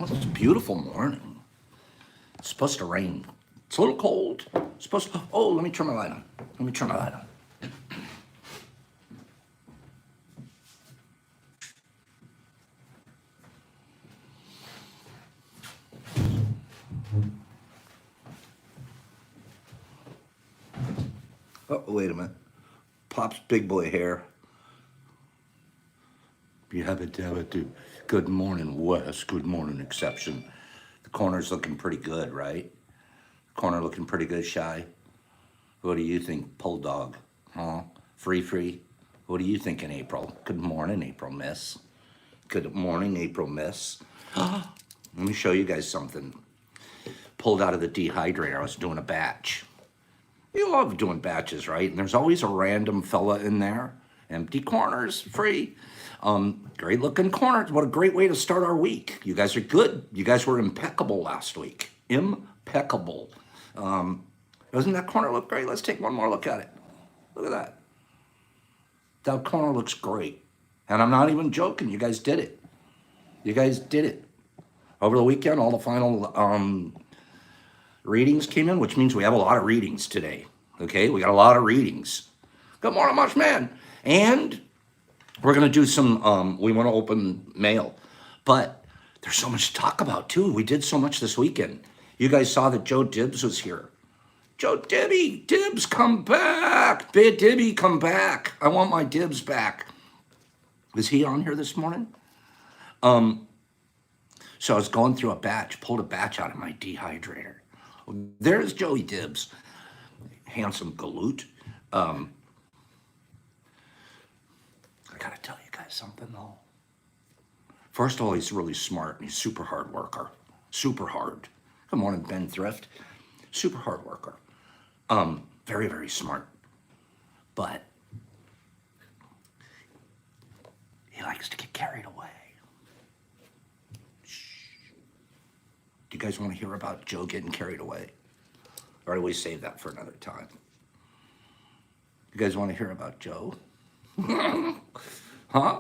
Well, it's a beautiful morning. It's supposed to rain. It's a little cold. It's supposed to. Oh, let me turn my light on. Let me turn my light on. Oh, wait a minute. Pop's big boy hair. Good morning, Wes. Good morning, exception. The corner's looking pretty good, right? Corner looking pretty good, Shy. What do you think, Pull Dog? Huh? Free? What do you think in April? Good morning, April Miss. Good morning, April Miss. Let me show you guys something. Pulled out of the dehydrator. I was doing a batch. You love doing batches, right? And there's always a random fella in there. Empty corners, free. Great looking corners. What a great way to start our week. You guys are good. You guys were impeccable last week. Impeccable. Doesn't that corner look great? Let's take one more look at it. Look at that. That corner looks great. And I'm not even joking. You guys did it. You guys did it. Over the weekend, all the final readings came in, which means we have a lot of readings today. Okay, we got a lot of readings. Good morning, much man. And we're gonna do some. We want to open mail, but there's so much to talk about too. We did so much this weekend. You guys saw that Joe Dibs was here. Joe Dibs, come back. Big Dibby, come back. I want my Dibs back. Is he on here this morning? So I was going through a batch, pulled a batch out of my dehydrator. There's Joey Dibs, handsome galoot. I gotta tell you guys something though. First of all, he's really smart and he's super hard worker. Super hard. Good morning, Ben Thrift. Super hard worker. Very, very smart. But he likes to get carried away. Do you guys want to hear about Joe getting carried away? Or do we save that for another time? You guys want to hear about Joe? Huh?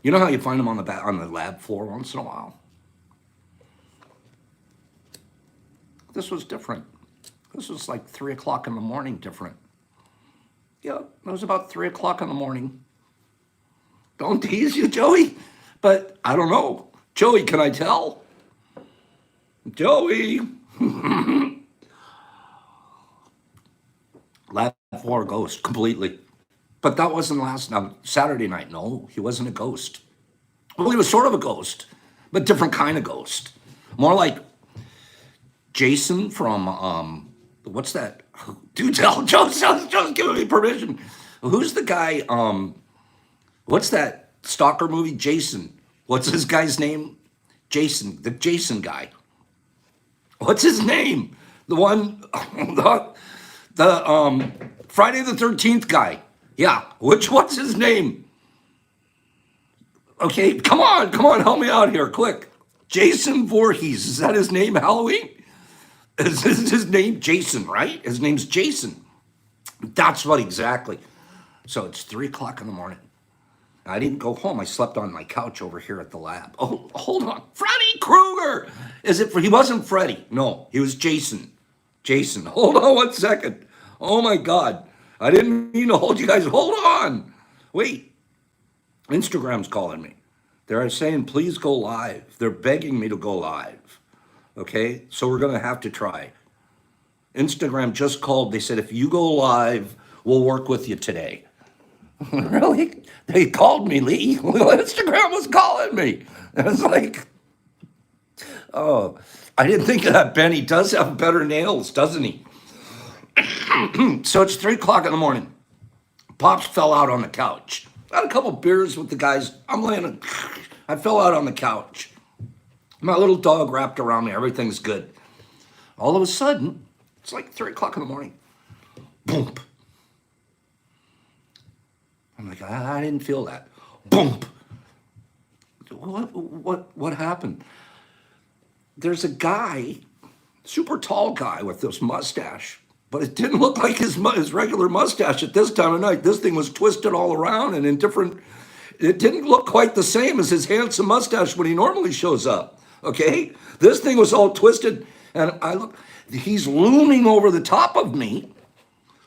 You know how you find him on the lab floor once in a while? This was different. This was like 3 o'clock in the morning different. Yeah, it was about 3 o'clock in the morning. Don't tease you, Joey. But I don't know. Joey, can I tell? Joey. Lab floor ghost completely. But that wasn't Saturday night. No, he wasn't a ghost. Well, he was sort of a ghost, but different kind of ghost. More like Jason from what's that? Do tell. Joe's giving me permission. Who's the guy? What's that stalker movie? Jason. What's this guy's name? Jason. The Jason guy. What's his name? The one, the Friday the 13th guy. Yeah. What's his name? Okay, come on, help me out here, quick. Jason Voorhees. Is that his name? Halloween? Is his name Jason, right? His name's Jason. That's what exactly. So it's 3 o'clock in the morning. I didn't go home. I slept on my couch over here at the lab. Oh, hold on. Freddy Krueger. He wasn't Freddy. No, he was Jason. Jason. Hold on 1 second. Oh my God. I didn't mean to hold you guys. Hold on. Wait. Instagram's calling me. They're saying, please go live. They're begging me to go live. Okay? So we're going to have to try. Instagram just called. They said, if you go live, we'll work with you today. Really? They called me, Lee. Instagram was calling me. I was like, oh, I didn't think of that. Benny does have better nails, doesn't he? So it's 3 o'clock in the morning. Pops fell out on the couch. I had a couple beers with the guys. I fell out on the couch. My little dog wrapped around me. Everything's good. All of a sudden, it's like 3 o'clock in the morning. Boom. I'm like, I didn't feel that. Boom. What happened? There's a guy, super tall guy with this mustache, but it didn't look like his regular mustache at this time of night. This thing was twisted all around and in different, it didn't look quite the same as his handsome mustache when he normally shows up. Okay? This thing was all twisted. And I look, he's looming over the top of me,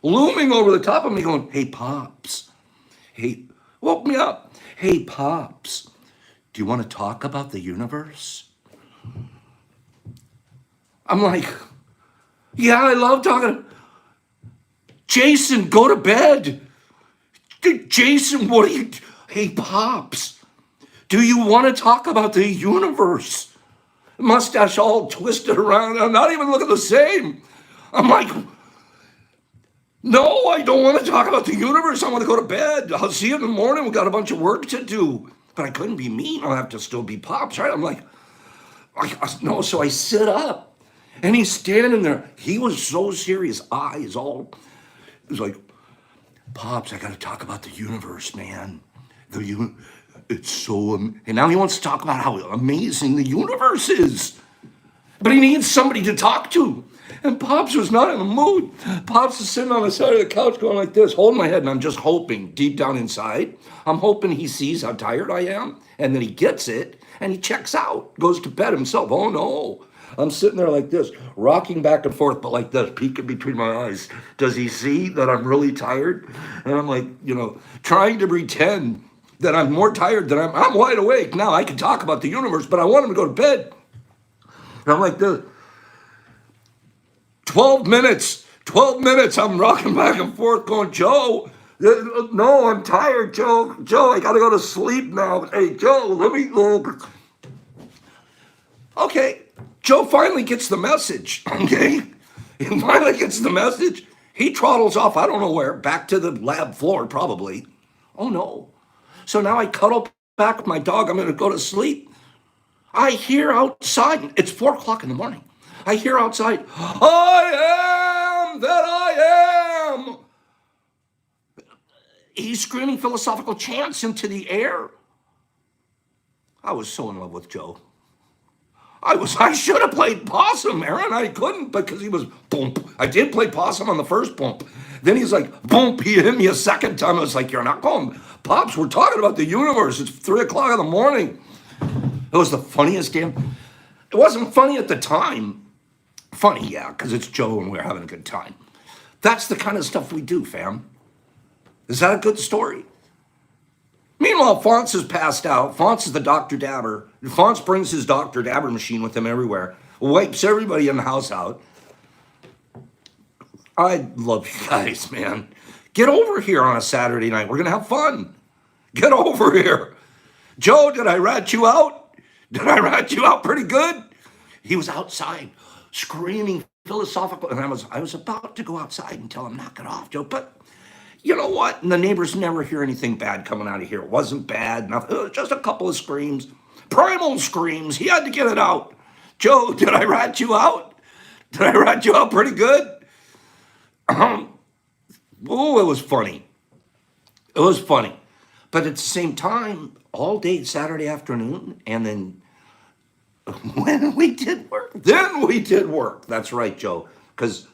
going, hey, Pops. Hey, woke me up. Hey, Pops, do you want to talk about the universe? I'm like, yeah, I love talking. Jason, go to bed. Jason, what are you? Hey, Pops, do you want to talk about the universe? Mustache all twisted around. I'm not even looking the same. I'm like, no, I don't want to talk about the universe. I want to go to bed. I'll see you in the morning. We've got a bunch of work to do. But I couldn't be mean. I'll have to still be Pops, right? I'm like, no. So I sit up, and he's standing there. He was so serious. Eyes all. It was like, Pops, I got to talk about the universe, man. It's so. And now he wants to talk about how amazing the universe is. But he needs somebody to talk to. And Pops was not in the mood. Pops is sitting on the side of the couch going like this, holding my head, and I'm just hoping, deep down inside, I'm hoping he sees how tired I am, and then he gets it, and he checks out, goes to bed himself. Oh, no. I'm sitting there like this, rocking back and forth, but like this, peeking between my eyes. Does he see that I'm really tired? And I'm like, trying to pretend that I'm more tired than I'm wide awake. Now I can talk about the universe, but I want him to go to bed. And I'm like this. 12 minutes, I'm rocking back and forth going, Joe, no, I'm tired, Joe, I gotta go to sleep now. Hey, Joe, let me go. Okay, Joe finally gets the message, okay? He finally gets the message. He trottles off, I don't know where, back to the lab floor, probably. Oh, no. So now I cuddle back with my dog, I'm gonna go to sleep. I hear outside, it's 4 o'clock in the morning. I hear outside, I am that I am. He's screaming philosophical chants into the air. I was so in love with Joe. I should have played possum, Aaron. I couldn't because he was boom. I did play possum on the first bump. Then he's like, boom, he hit me a second time. I was like, you're not going. Pops, we're talking about the universe. It's 3 o'clock in the morning. It was the funniest damn. It wasn't funny at the time. Funny, yeah, because it's Joe and we're having a good time. That's the kind of stuff we do, fam. Is that a good story? Meanwhile, Fonz is passed out. Fonz is the Dr. Dabber. Fonz brings his Dr. Dabber machine with him everywhere. Wipes everybody in the house out. I love you guys, man. Get over here on a Saturday night. We're going to have fun. Get over here. Joe, did I rat you out? Did I rat you out pretty good? He was outside screaming philosophical. And I was about to go outside and tell him, knock it off, Joe. But you know what? And the neighbors never hear anything bad coming out of here. It wasn't bad. Nothing. It was just a couple of screams. Primal screams. He had to get it out. Joe, did I rat you out? Did I rat you out pretty good? Oh, it was funny. It was funny. But at the same time, all day Saturday afternoon, and then when we did work, That's right, Joe. Because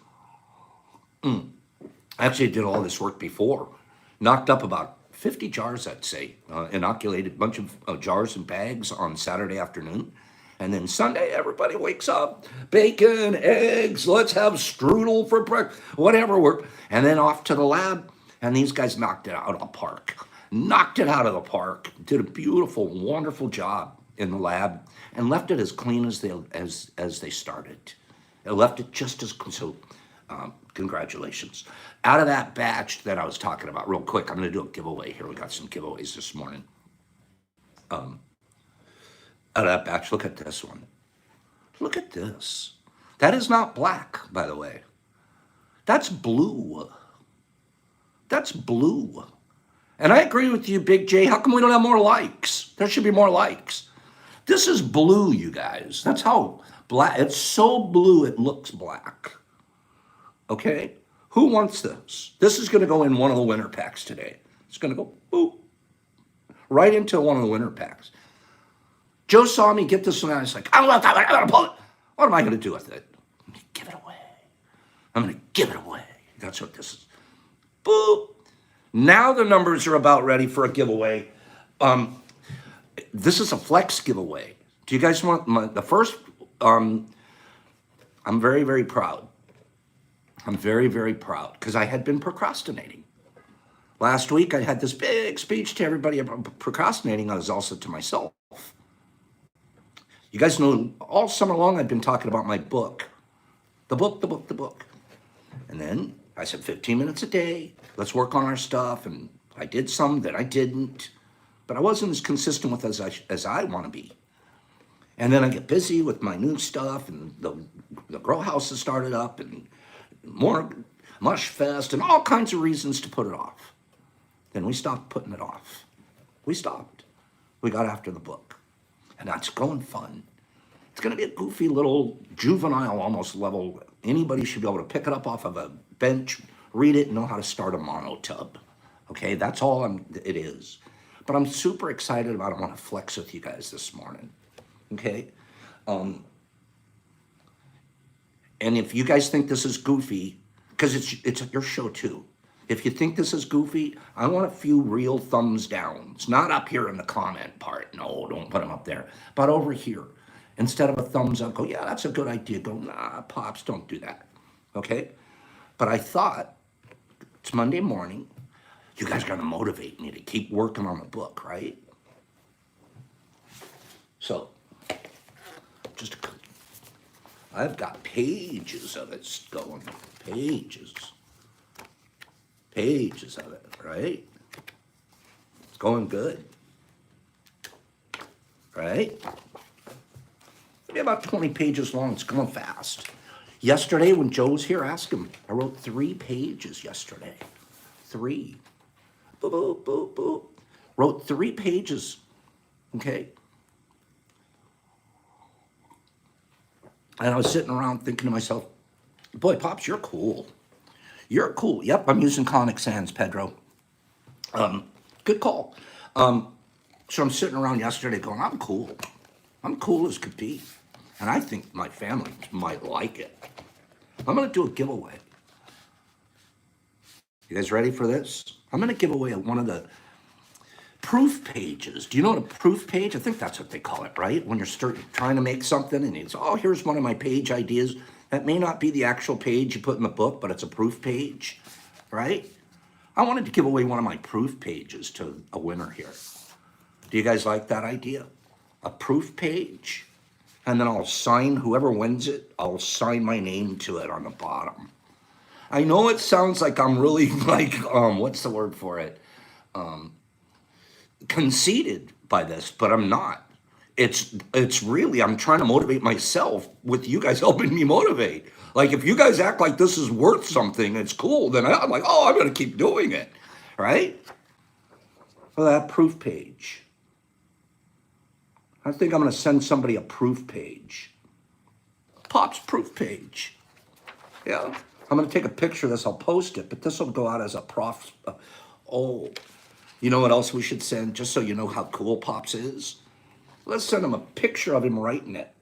actually I did all this work before. Knocked up about 50 jars, I'd say. Inoculated a bunch of jars and bags on Saturday afternoon. And then Sunday, everybody wakes up. Bacon, eggs, let's have strudel for breakfast, whatever. And then off to the lab. And these guys knocked it out of the park. Knocked it out of the park. Did a beautiful, wonderful job in the lab. And left it as clean as they started. It left it just as clean. So congratulations. Out of that batch that I was talking about, real quick, I'm going to do a giveaway here. We got some giveaways this morning. Out of that batch, look at this one. Look at this. That is not black, by the way. That's blue. That's blue. And I agree with you, Big J. How come we don't have more likes? There should be more likes. This is blue, you guys. That's how black. It's so blue it looks black. Okay? Who wants this? This is going to go in one of the winter packs today. It's going to go boop, right into one of the winter packs. Joe saw me get this one, and I was like, I'm going to pull it. What am I going to do with it? I'm going to give it away. I'm going to give it away. That's what this is. Boop. Now the numbers are about ready for a giveaway. This is a flex giveaway. Do you guys want the first? Um, I'm very, very proud. I'm very, very proud because I had been procrastinating. Last week, I had this big speech to everybody about procrastinating. I was also to myself. You guys know all summer long I've been talking about my book. The book, the book, the book. And then I said 15 minutes a day, let's work on our stuff. And I did some, then I didn't. But I wasn't as consistent with as I want to be. And then I get busy with my new stuff, and the grow house has started up, and more mush fest, and all kinds of reasons to put it off. Then we stopped putting it off. We stopped. We got after the book. And that's going fun. It's going to be a goofy little juvenile almost level. Anybody should be able to pick it up off of a bench, read it, and know how to start a monotub. Okay, that's all it is. But I'm super excited about it. I want to flex with you guys this morning. Okay? And if you guys think this is goofy, because it's your show too. If you think this is goofy, I want a few real thumbs downs. Not up here in the comment part. No, don't put them up there. But over here. Instead of a thumbs up, go, yeah, that's a good idea. Go, nah, Pops, don't do that. Okay? But I thought, it's Monday morning. You guys are going to motivate me to keep working on the book, right? So, just I've got pages of it going. Pages of it, right? It's going good. Right? Maybe about 20 pages long. It's going fast. Yesterday, when Joe was here, ask him. I wrote 3 pages yesterday. 3. Boop, boop, boop, boop. Wrote 3 pages. Okay? And I was sitting around thinking to myself, boy, Pops, you're cool. You're cool. Yep, I'm using Comic Sans, Pedro. Good call. So I'm sitting around yesterday going, I'm cool. I'm cool as could be. And I think my family might like it. I'm going to do a giveaway. You guys ready for this? I'm going to give away one of the proof pages. Do you know what a proof page? I think that's what they call it, right? When you're trying to make something and it's, oh, here's one of my page ideas. That may not be the actual page you put in the book, but it's a proof page, right? I wanted to give away one of my proof pages to a winner here. Do you guys like that idea? A proof page? And then I'll sign, whoever wins it, I'll sign my name to it on the bottom. I know it sounds like I'm really like, what's the word for it? Conceited by this, but I'm not. It's really, I'm trying to motivate myself with you guys helping me motivate. Like if you guys act like this is worth something, it's cool, then I'm like, oh, I'm going to keep doing it, right? Well, that proof page. I think I'm going to send somebody a proof page. Pop's proof page. Yeah. I'm going to take a picture of this. I'll post it, but this will go out as a prof. Oh, you know what else we should send, just so you know how cool Pops is? Let's send him a picture of him writing it.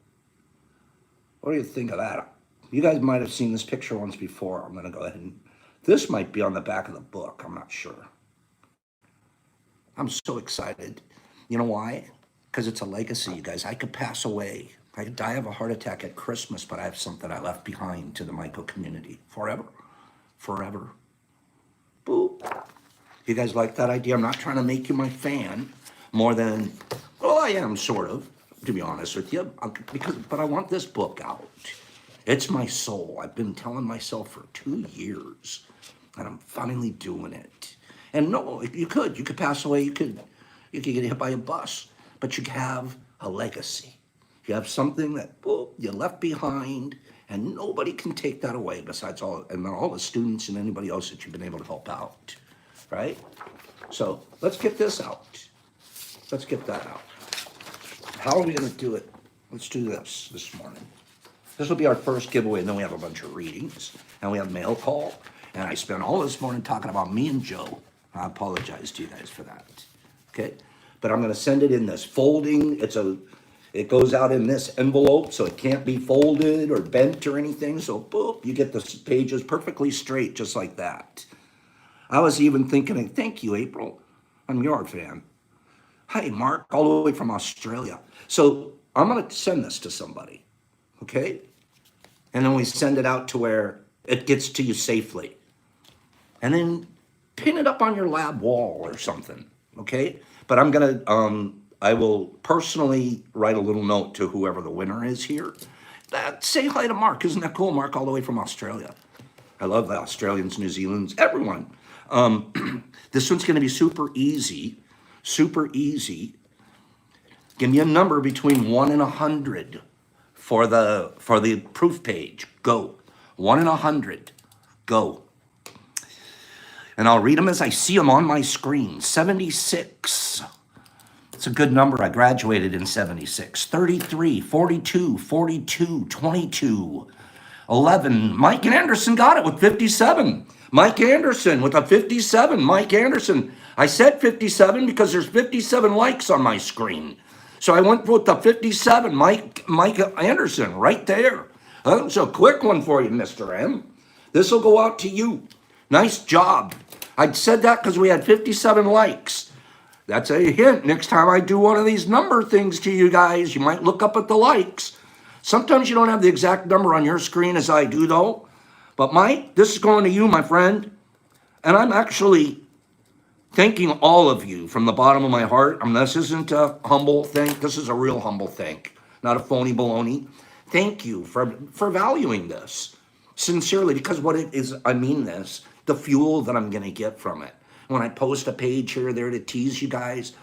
What do you think of that? You guys might have seen this picture once before. I'm going to go ahead and... This might be on the back of the book. I'm not sure. I'm so excited. You know why? Because it's a legacy, you guys. I could pass away. I could die of a heart attack at Christmas, but I have something I left behind to the Michael community. Forever. Forever. Boop. You guys like that idea? I'm not trying to make you my fan more than, well, I am sort of, to be honest with you, but I want this book out. It's my soul. I've been telling myself for 2 years, and I'm finally doing it. And no, you could pass away, you could get hit by a bus, but you have a legacy. You have something that you left behind, and nobody can take that away besides all the students and anybody else that you've been able to help out. Right? So let's get this out. Let's get that out. How are we going to do it? Let's do this morning. This will be our first giveaway, and then we have a bunch of readings, and we have mail call, and I spent all this morning talking about me and Joe. I apologize to you guys for that. Okay? But I'm going to send it in this folding. It goes out in this envelope, so it can't be folded or bent or anything. So, boop, you get the pages perfectly straight, just like that. I was even thinking, thank you, April. I'm your fan. Hi, Mark, all the way from Australia. So I'm going to send this to somebody, okay? And then we send it out to where it gets to you safely. And then pin it up on your lab wall or something, okay? But I will personally write a little note to whoever the winner is here. Say hi to Mark. Isn't that cool? Mark all the way from Australia. I love the Australians, New Zealanders, everyone. This one's going to be super easy, super easy. Give me a number between 1 and 100 for the proof page. Go. 1 and 100. Go. And I'll read them as I see them on my screen. 76. It's a good number. I graduated in 76. 33, 42, 42, 22, 11. Mike Anderson got it with 57. Mike Anderson with a 57. Mike Anderson. I said 57 because there's 57 likes on my screen. So I went with the 57. Mike Anderson right there. That's a quick one for you, Mr. M. This will go out to you. Nice job. I said that because we had 57 likes. That's a hint. Next time I do one of these number things to you guys, you might look up at the likes. Sometimes you don't have the exact number on your screen as I do, though. But Mike, this is going to you, my friend. And I'm actually thanking all of you from the bottom of my heart. This isn't a humble thing. This is a real humble thank, not a phony baloney. Thank you for valuing this sincerely, because what it is, I mean this, the fuel that I'm going to get from it. When I post a page here or there to tease you guys,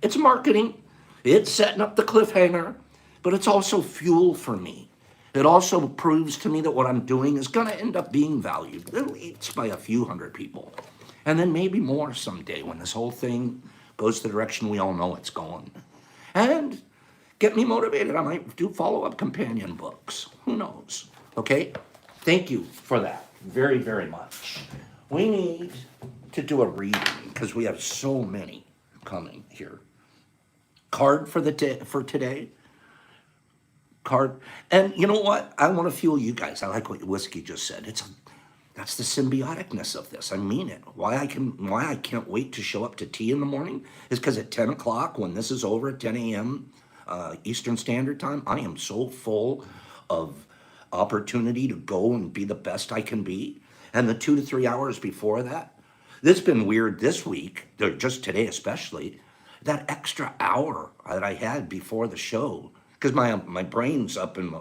it's marketing. It's setting up the cliffhanger, but it's also fuel for me. It also proves to me that what I'm doing is going to end up being valued, at least by a few hundred people. And then maybe more someday when this whole thing goes the direction we all know it's going. And get me motivated. I might do follow-up companion books. Who knows? Okay? Thank you for that very, very much. We need to do a reading because we have so many coming here. Card for today. Card. And you know what? I want to fuel you guys. I like what Whiskey just said. That's the symbioticness of this. I mean it. Why I can't wait to show up to tea in the morning is because at 10 o'clock, when this is over at 10 a.m. Eastern Standard Time, I am so full of opportunity to go and be the best I can be. And the 2 to 3 hours before that, this has been weird this week, just today especially, that extra hour that I had before the show, because my brain's up in,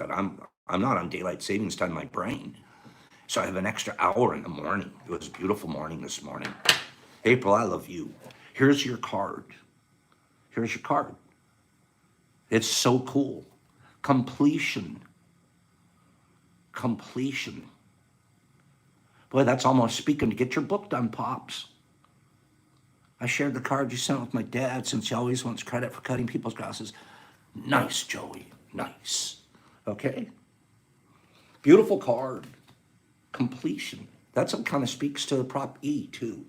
I'm not on daylight savings time, my brain. So I have an extra hour in the morning. It was a beautiful morning this morning. April, I love you. Here's your card. Here's your card. It's so cool. Completion. Completion. Boy, that's almost speaking to get your book done, Pops. I shared the card you sent with my dad since he always wants credit for cutting people's grasses. Nice, Joey. Nice. Okay? Beautiful card. Completion. That's what kind of speaks to the Prop E, too.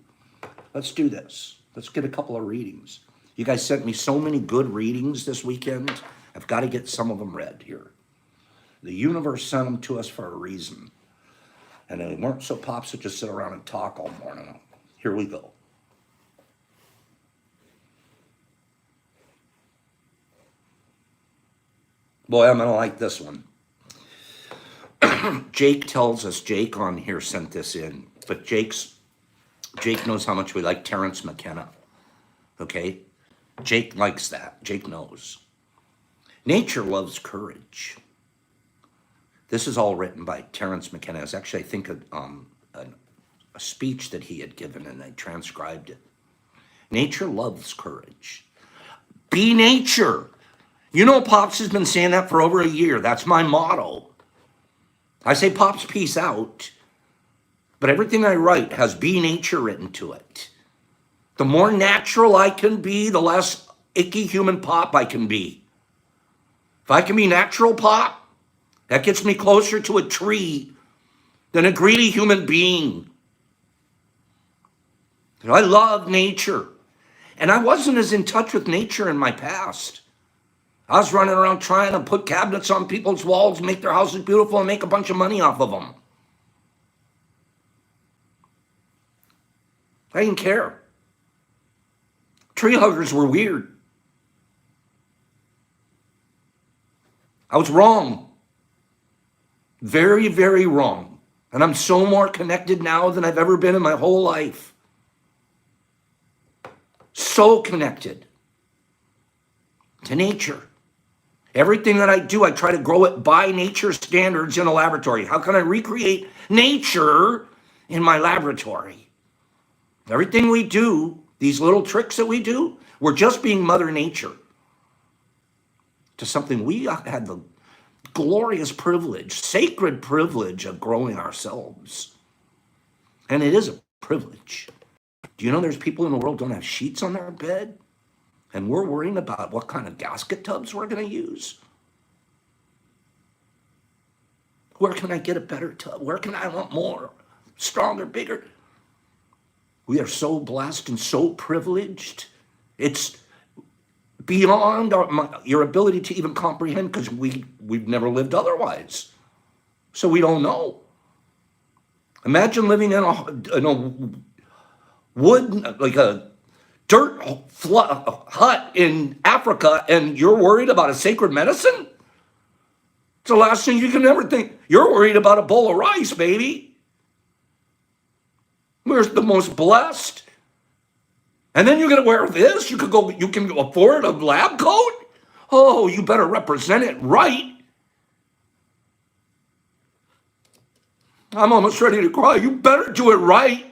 Let's do this. Let's get a couple of readings. You guys sent me so many good readings this weekend. I've got to get some of them read here. The universe sent them to us for a reason. And they weren't so Pops to just sit around and talk all morning. Here we go. Boy, I'm going to like this one. Jake tells us, Jake on here sent this in, but Jake knows how much we like Terrence McKenna. Okay? Jake likes that. Jake knows. Nature loves courage. This is all written by Terrence McKenna. It's actually, I think, a speech that he had given, and I transcribed it. Nature loves courage. Be nature. You know, Pops has been saying that for over a year. That's my motto. I say, Pops, peace out. But everything I write has be nature written to it. The more natural I can be, the less icky human Pop I can be. If I can be natural Pop, that gets me closer to a tree than a greedy human being. I love nature. And I wasn't as in touch with nature in my past. I was running around trying to put cabinets on people's walls, make their houses beautiful, and make a bunch of money off of them. I didn't care. Tree huggers were weird. I was wrong. Very, very wrong. And I'm so more connected now than I've ever been in my whole life. So connected to nature. Everything that I do, I try to grow it by nature standards in a laboratory. How can I recreate nature in my laboratory? Everything we do, these little tricks that we do, we're just being Mother Nature to something we had the glorious privilege, sacred privilege of growing ourselves. And it is a privilege. Do you know there's people in the world don't have sheets on their bed? And we're worrying about what kind of gasket tubs we're going to use. Where can I get a better tub? Where can I want more? Stronger, bigger? We are so blessed and so privileged. It's beyond your ability to even comprehend because we've never lived otherwise. So we don't know. Imagine living in a wood, like a dirt hut in Africa, and you're worried about a sacred medicine? It's the last thing you can ever think. You're worried about a bowl of rice, baby. We're the most blessed. And then you're going to wear this? You can afford a lab coat? Oh, you better represent it right. I'm almost ready to cry. You better do it right.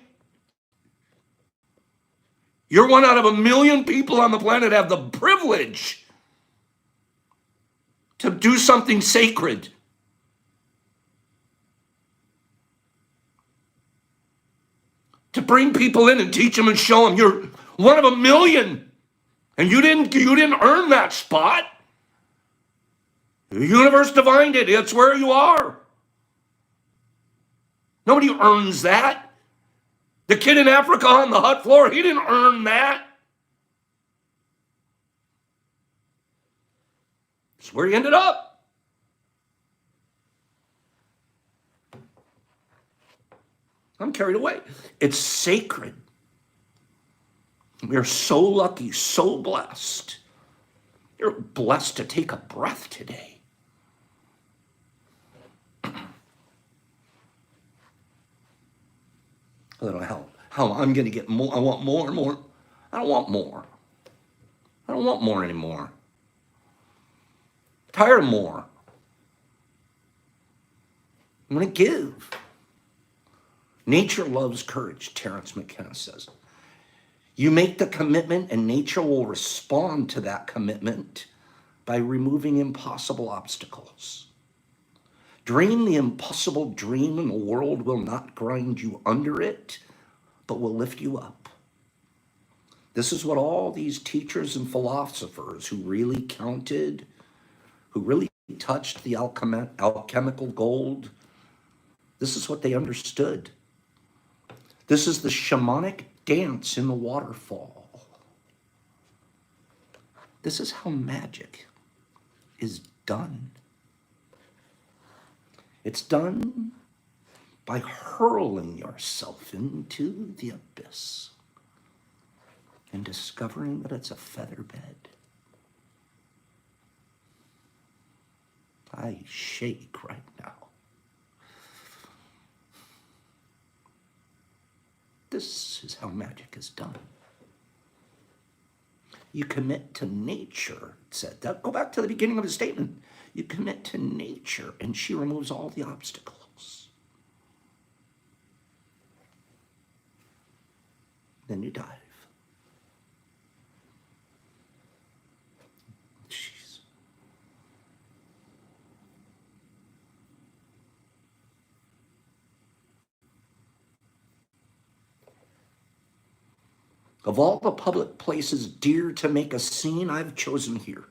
You're one out of 1 million people on the planet that have the privilege to do something sacred. To bring people in and teach them and show them you're one of 1 million. And you didn't earn that spot. The universe divined it. It's where you are. Nobody earns that. The kid in Africa on the hut floor, he didn't earn that. It's where he ended up. I'm carried away. It's sacred. We are so lucky, so blessed. You're blessed to take a breath today. I don't know how I'm going to get more. I want more and more. I don't want more. I don't want more anymore. I'm tired of more. I'm going to give. Nature loves courage, Terence McKenna says. You make the commitment and nature will respond to that commitment by removing impossible obstacles. Dream the impossible dream and the world will not grind you under it, but will lift you up. This is what all these teachers and philosophers who really counted, who really touched the alchemical gold, this is what they understood. This is the shamanic dance in the waterfall. This is how magic is done. It's done by hurling yourself into the abyss and discovering that it's a feather bed. I shake right now. This is how magic is done. You commit to nature, it said. Go back to the beginning of the statement. You commit to nature, and she removes all the obstacles. Then you dive. Jeez. Of all the public places dear to make a scene, I've chosen here.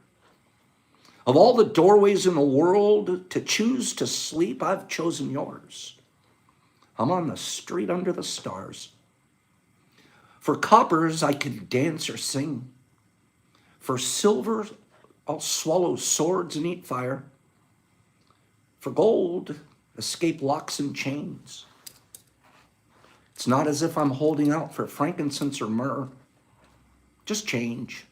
Of all the doorways in the world to choose to sleep, I've chosen yours. I'm on the street under the stars. For coppers, I could dance or sing. For silver, I'll swallow swords and eat fire. For gold, escape locks and chains. It's not as if I'm holding out for frankincense or myrrh. Just change.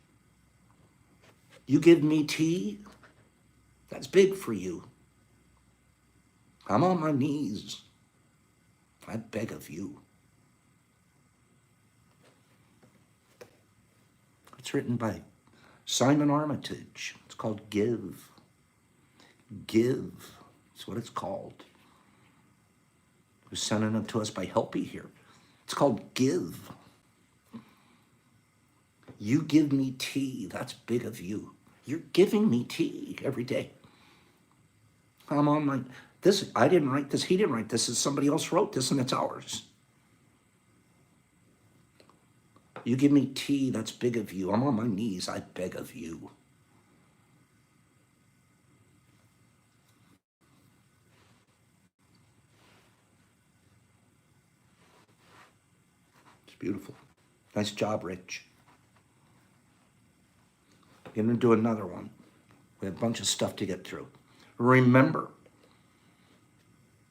You give me tea, the That's big for you. I'm on my knees. I beg of you. It's written by Simon Armitage. It's called Give. Give. That's what it's called. It was sent in to us by Helpy here. It's called Give. You give me tea. That's big of you. You're giving me tea every day. I'm on my, this, I didn't write this. He didn't write this. Somebody else wrote this and it's ours. You give me tea. That's big of you. I'm on my knees. I beg of you. It's beautiful. Nice job, Rich. We're going to do another one. We have a bunch of stuff to get through. Remember.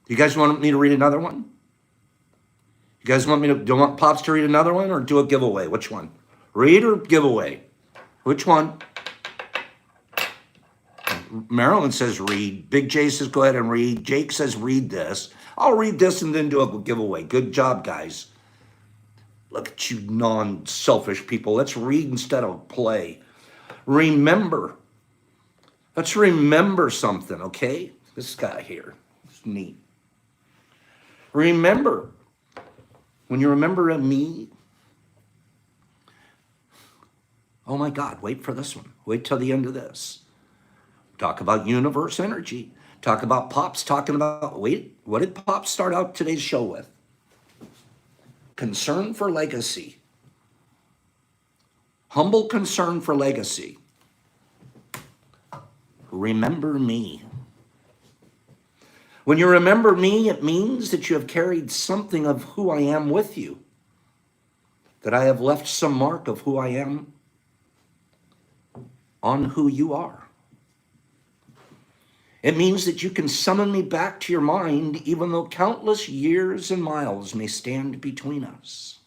You guys want me to read another one? You guys want me to, do you want Pops to read another one or do a giveaway? Which one? Read or giveaway? Which one? Marilyn says read. Big J says go ahead and read. Jake says read this. I'll read this and then do a giveaway. Good job, guys. Look at you non-selfish people. Let's read instead of play. Remember. Let's remember something, okay? This guy here. It's neat. Remember. When you remember me. Oh my God, wait for this one. Wait till the end of this. Talk about universe energy. Talk about Pops talking about, wait, what did Pops start out today's show with? Concern for legacy. Humble concern for legacy. Remember me. When you remember me, it means that you have carried something of who I am with you. That I have left some mark of who I am on who you are. It means that you can summon me back to your mind even though countless years and miles may stand between us.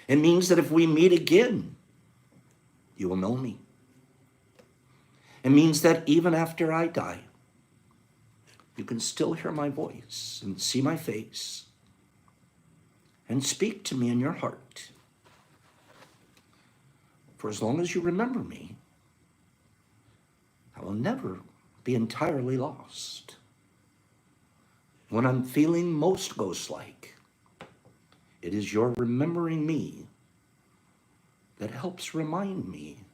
It means that if we meet again, you will know me. It means that even after I die, you can still hear my voice and see my face and speak to me in your heart. For as long as you remember me, I will never be entirely lost. When I'm feeling most ghost-like, it is your remembering me that helps remind me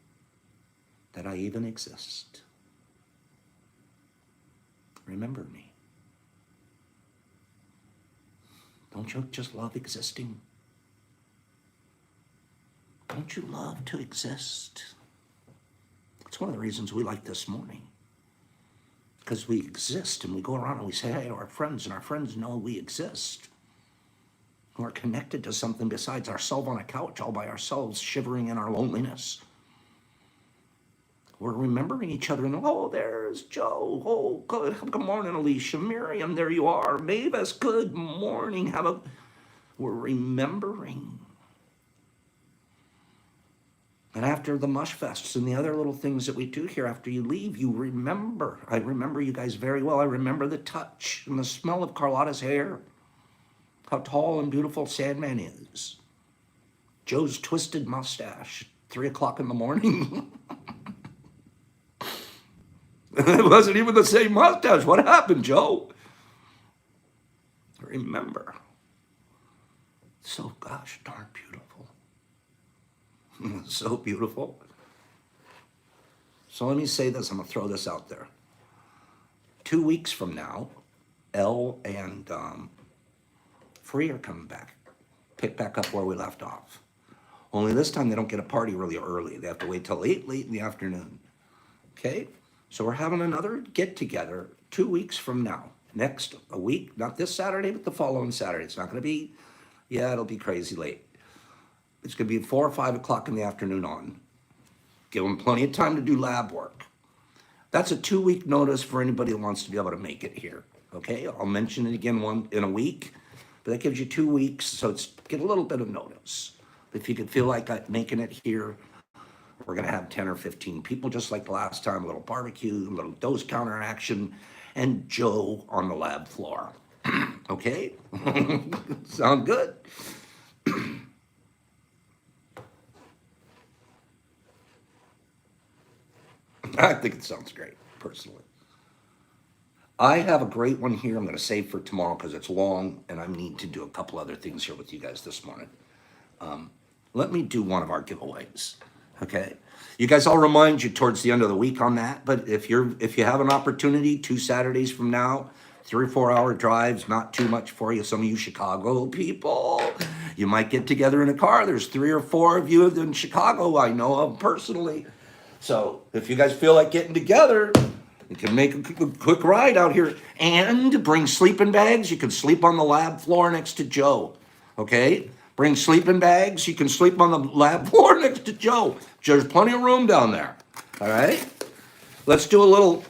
that I even exist. Remember me. Don't you just love existing? Don't you love to exist? It's one of the reasons we like this morning. Because we exist and we go around and we say hey to our friends and our friends know we exist. We're connected to something besides ourselves on a couch all by ourselves, shivering in our loneliness. We're remembering each other and, oh, there's Joe. Oh, good morning, Alicia. Miriam, there you are. Mavis, good morning. We're remembering. And after the mush fests and the other little things that we do here after you leave, you remember. I remember you guys very well. I remember the touch and the smell of Carlotta's hair. How tall and beautiful Sandman is. Joe's twisted mustache, 3 o'clock in the morning. It wasn't even the same mustache. What happened, Joe? Remember. So gosh darn beautiful. So beautiful. So let me say this. I'm going to throw this out there. 2 weeks from now, Elle and Free are coming back. Pick back up where we left off. Only this time they don't get a party really early. They have to wait till late in the afternoon. Okay? So we're having another get-together 2 weeks from now. Next a week, not this Saturday, but the following Saturday. It's not going to be, it'll be crazy late. It's going to be 4 or 5 o'clock in the afternoon on. Give them plenty of time to do lab work. That's a 2-week notice for anybody who wants to be able to make it here. Okay? I'll mention it again in a week, but that gives you 2 weeks, so get a little bit of notice. If you could feel like making it here, We're going to have 10 or 15 people just like the last time, a little barbecue, a little dose counter action, and Joe on the lab floor. Okay? Sound good? I think it sounds great, personally. I have a great one here I'm going to save for tomorrow because it's long and I need to do a couple other things here with you guys this morning. Let me do one of our giveaways. Okay? You guys, I'll remind you towards the end of the week on that, but if you have an opportunity 2 Saturdays from now, 3 or 4 hour drives, not too much for you. Some of you Chicago people, you might get together in a car. There's 3 or 4 of you in Chicago I know of personally. So if you guys feel like getting together, you can make a quick ride out here and bring sleeping bags. You can sleep on the lab floor next to Joe. Okay? Bring sleeping bags. You can sleep on the lab floor next to Joe. There's plenty of room down there. All right? Let's do a little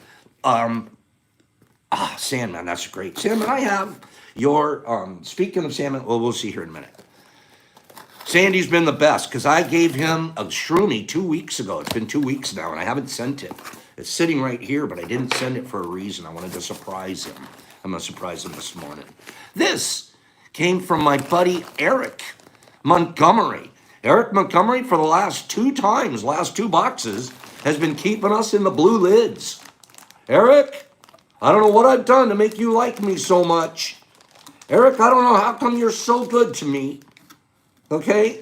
Sandman. That's great. Sandman, I have your speaking of Sandman, well, we'll see here in a minute. Sandy's been the best because I gave him a shroomy 2 weeks ago. It's been 2 weeks now, and I haven't sent it. It's sitting right here, but I didn't send it for a reason. I wanted to surprise him. I'm going to surprise him this morning. This came from my buddy Eric Montgomery. Eric Montgomery, for the last 2 boxes, has been keeping us in the blue lids. Eric, I don't know what I've done to make you like me so much. Eric, I don't know how come you're so good to me. Okay?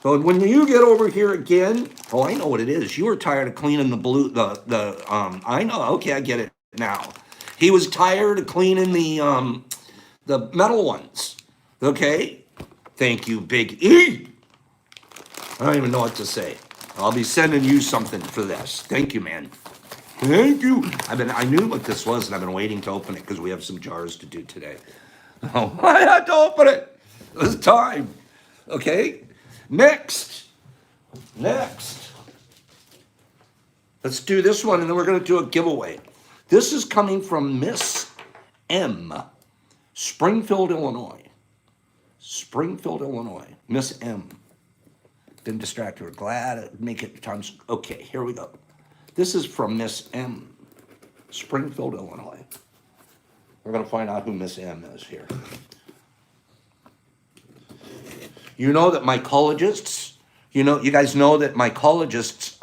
So when you get over here again, oh, I know what it is. You were tired of cleaning the blue, I know, okay, I get it now. He was tired of cleaning the metal ones. Okay? Thank you, Big E. I don't even know what to say. I'll be sending you something for this. Thank you, man. Thank you. I knew what this was, and I've been waiting to open it because we have some jars to do today. Oh, I had to open it. It was time. Okay? Next. Let's do this one, and then we're going to do a giveaway. This is coming from Miss M, Springfield, Illinois. Miss M. Been distracted. We're glad to make it times. Okay, here we go. This is from Miss M, Springfield, Illinois. We're going to find out who Miss M is here. You know that mycologists, you guys know that mycologists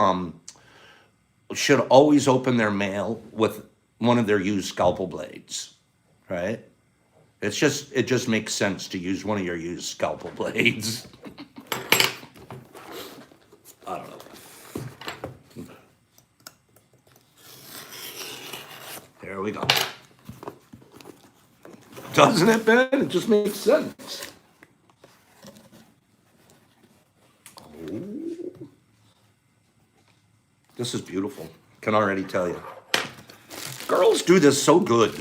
should always open their mail with one of their used scalpel blades, right? It just makes sense to use one of your used scalpel blades. I don't know. There we go. Doesn't it, Ben? It just makes sense. This is beautiful. Can already tell you. Girls do this so good.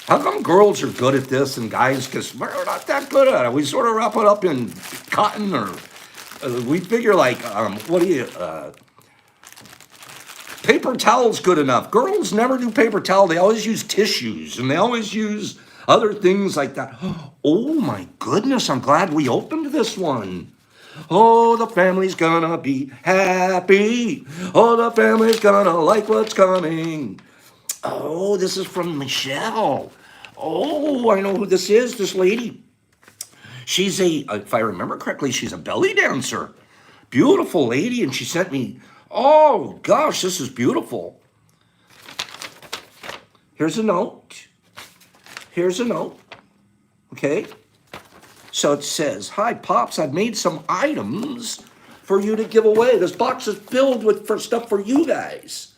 How come girls are good at this and guys, because we're not that good at it? We sort of wrap it up in cotton or we figure like, paper towel's good enough. Girls never do paper towel. They always use tissues and they always use other things like that. Oh my goodness, I'm glad we opened this one. Oh, the family's gonna be happy. Oh, the family's gonna like what's coming. Oh, this is from Michelle. Oh, I know who this is, this lady. She's if I remember correctly, she's a belly dancer. Beautiful lady, and she sent me, oh gosh, this is beautiful. Here's a note. Okay? So it says, hi, Pops, I've made some items for you to give away. This box is filled with stuff for you guys.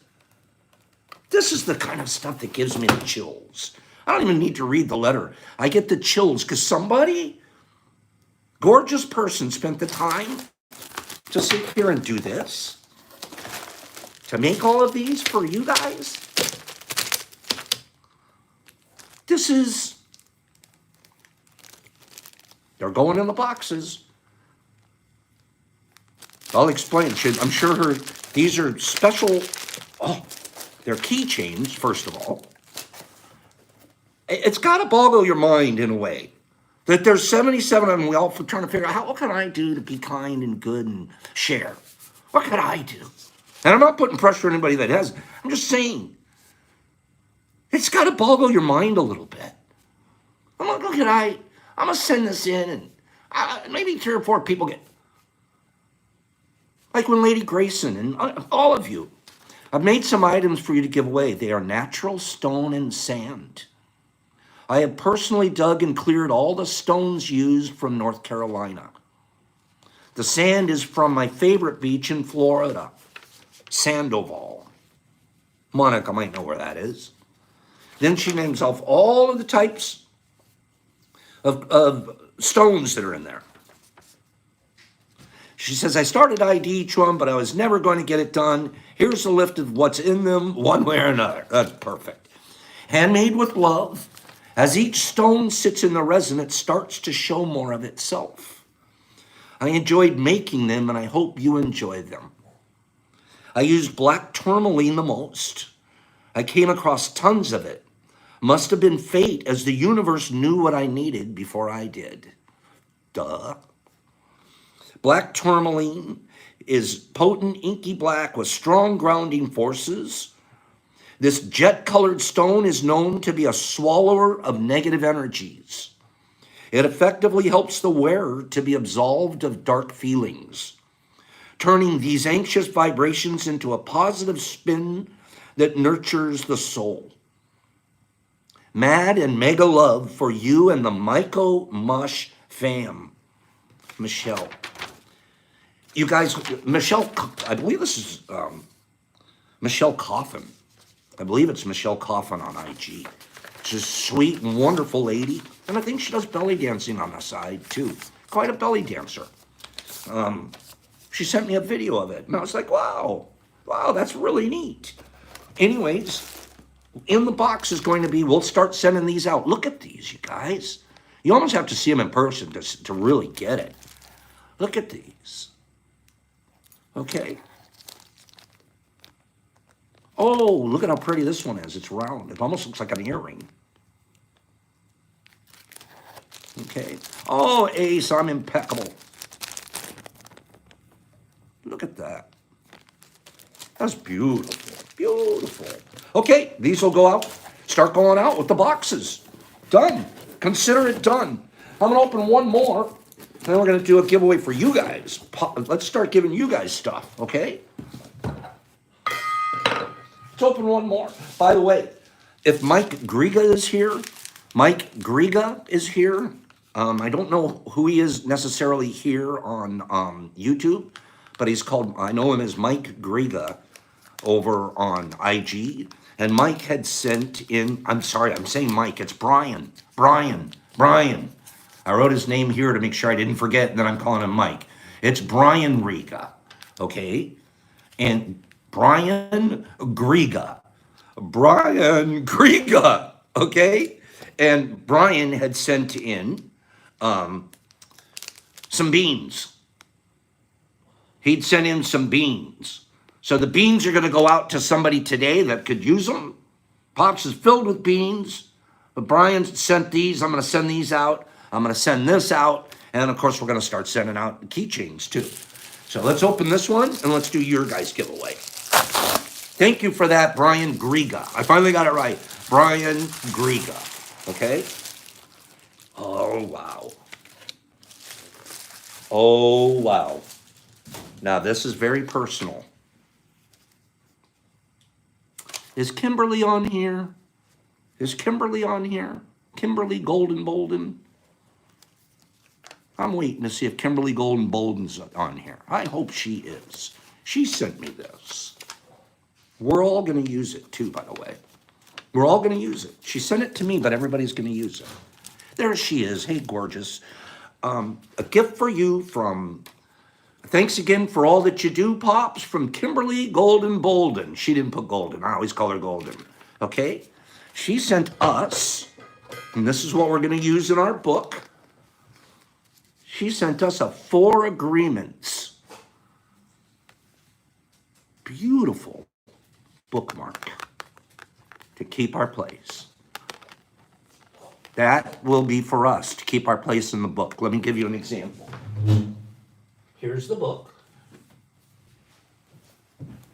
This is the kind of stuff that gives me the chills. I don't even need to read the letter. I get the chills because somebody, gorgeous person, spent the time to sit here and do this, to make all of these for you guys. They're going in the boxes. I'll explain. I'm sure these are special, they're keychains, first of all. It's got to boggle your mind in a way that there's 77 of them. We all trying to figure out what can I do to be kind and good and share. What could I do? And I'm not putting pressure on anybody that has. I'm just saying, it's got to boggle your mind a little bit. I'm like, I'm going to send this in, and maybe 3 or 4 people get, like when Lady Grayson and all of you, I've made some items for you to give away. They are natural stone and sand. I have personally dug and cleared all the stones used from North Carolina. The sand is from my favorite beach in Florida, Sandoval. Monica might know where that is. Then she names off all of the types of stones that are in there. She says, I started ID each one, but I was never going to get it done. Here's a list of what's in them, one way or another. That's perfect. Handmade with love. As each stone sits in the resin, it starts to show more of itself. I enjoyed making them, and I hope you enjoy them. I used black tourmaline the most. I came across tons of it. Must have been fate, as the universe knew what I needed before I did. Duh. Black tourmaline is potent, inky black with strong grounding forces. This jet-colored stone is known to be a swallower of negative energies. It effectively helps the wearer to be absolved of dark feelings, turning these anxious vibrations into a positive spin that nurtures the soul. Mad and mega love for you and the Myco Mush fam. Michelle. You guys, Michelle, I believe this is Michelle Coffin. I believe it's Michelle Coffin on IG. She's a sweet and wonderful lady. And I think she does belly dancing on the side too. Quite a belly dancer. She sent me a video of it. And I was like, wow, that's really neat. Anyways, in the box is going to be, we'll start sending these out. Look at these, you guys. You almost have to see them in person to really get it. Look at these. Okay. Oh, look at how pretty this one is. It's round. It almost looks like an earring. Okay. Oh, Ace, I'm impeccable. Look at that. That's beautiful. Beautiful. Okay, these will go out. Start going out with the boxes. Done. Consider it done. I'm going to open one more. Then we're going to do a giveaway for you guys. Let's start giving you guys stuff, okay? Let's open one more. By the way, if Mike Griga is here, I don't know who he is necessarily here on YouTube, but he's called, I know him as Mike Griga over on IG. And Mike had sent in, I'm sorry, I'm saying Mike, it's Brian. I wrote his name here to make sure I didn't forget, and then I'm calling him Mike. It's Brian Riga, okay? And Brian Griga, okay? And Brian had sent in some beans. He'd sent in some beans. So the beans are going to go out to somebody today that could use them. Pops is filled with beans. But Brian sent these. I'm going to send these out. I'm going to send this out. And, of course, we're going to start sending out keychains, too. So let's open this one, and let's do your guys' giveaway. Thank you for that, Brian Griga. I finally got it right. Brian Griga. Okay? Oh, wow. Oh, wow. Now, this is very personal. Is Kimberly on here? Kimberly Golden Bolden? I'm waiting to see if Kimberly Golden Bolden's on here. I hope she is. She sent me this. We're all going to use it too, by the way. We're all going to use it. She sent it to me, but everybody's going to use it. There she is. Hey, gorgeous. A gift for you from, thanks again for all that you do, Pops, from Kimberly Golden Bolden. She didn't put golden. I always call her Golden. Okay? She sent us, and this is what we're going to use in our book. She sent us a 4 agreements. Beautiful bookmark to keep our place. That will be for us to keep our place in the book. Let me give you an example. Here's the book.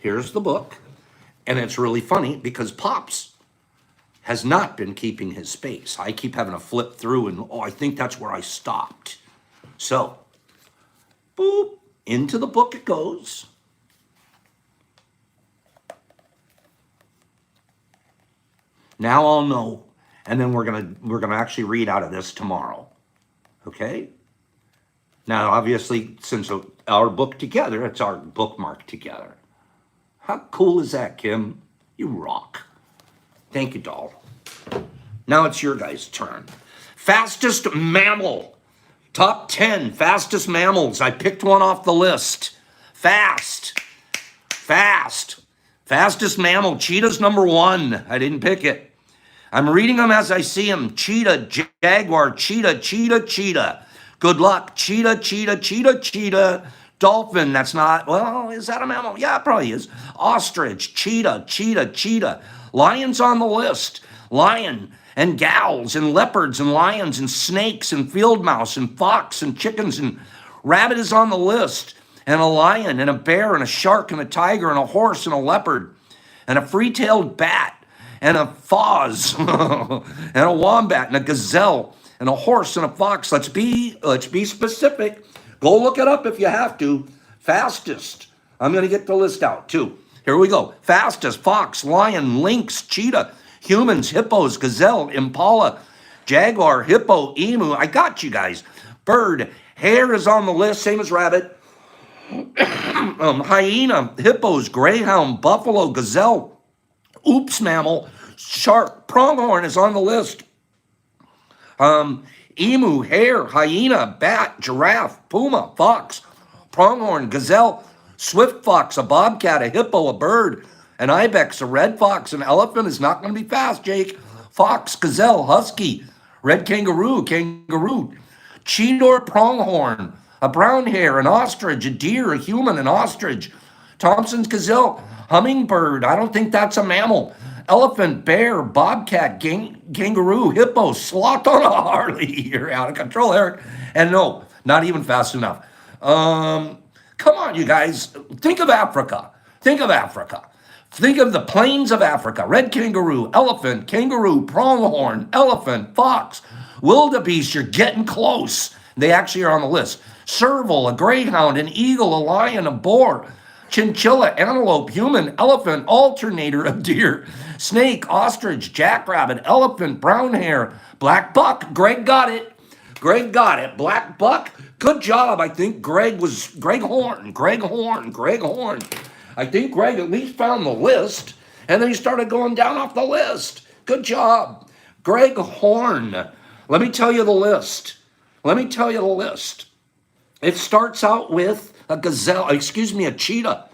Here's the book. And it's really funny because Pops has not been keeping his space. I keep having to flip through and, I think that's where I stopped. So, boop, into the book it goes. Now I'll know. And then we're gonna actually read out of this tomorrow. Okay? Now, obviously, since our book together, it's our bookmark together. How cool is that, Kim? You rock. Thank you, doll. Now it's your guys' turn. Fastest mammal. Top 10 fastest mammals. I picked one off the list. Fast. Fastest mammal. Cheetah's number 1. I didn't pick it. I'm reading them as I see them. Cheetah, jaguar, cheetah. Good luck. Cheetah. Dolphin, that's not, well, is that a mammal? Yeah, it probably is. Ostrich, cheetah. Lions on the list. Lion and gals and leopards and lions and snakes and field mouse and fox and chickens and rabbit is on the list. And a lion and a bear and a shark and a tiger and a horse and a leopard and a free-tailed bat and a foz and a wombat and a gazelle and a horse and a fox. Let's be specific. Go look it up if you have to. Fastest. I'm going to get the list out too. Here we go. Fastest: fox, lion, lynx, cheetah, humans, hippos, gazelle, impala, jaguar, hippo, emu. I got you guys. Bird. Hare is on the list, same as rabbit. Hyena, hippos, greyhound, buffalo, gazelle, oops mammal, shark, pronghorn is on the list. Emu, hare, hyena, bat, giraffe, puma, fox, pronghorn, gazelle, swift fox, a bobcat, a hippo, a bird, an ibex, a red fox, an elephant is not going to be fast, Jake. Fox, gazelle, husky, red kangaroo, cheetor, pronghorn, a brown hare, an ostrich, a deer, a human, an ostrich, Thompson's gazelle, hummingbird, I don't think that's a mammal. Elephant, bear, bobcat, kangaroo, hippo, sloth on a Harley. You're out of control, Eric. And no, not even fast enough. Come on, you guys. Think of Africa. Think of the plains of Africa. Red kangaroo, elephant, kangaroo, pronghorn, elephant, fox, wildebeest. You're getting close. They actually are on the list. Serval, a greyhound, an eagle, a lion, a boar, chinchilla, antelope, human, elephant, alternator, a deer, snake, ostrich, jackrabbit, elephant, brown hare, black buck. Greg got it. Black buck. Good job. I think Greg Horn. I think Greg at least found the list, and then he started going down off the list. Good job. Greg Horn. Let me tell you the list. It starts out with a cheetah,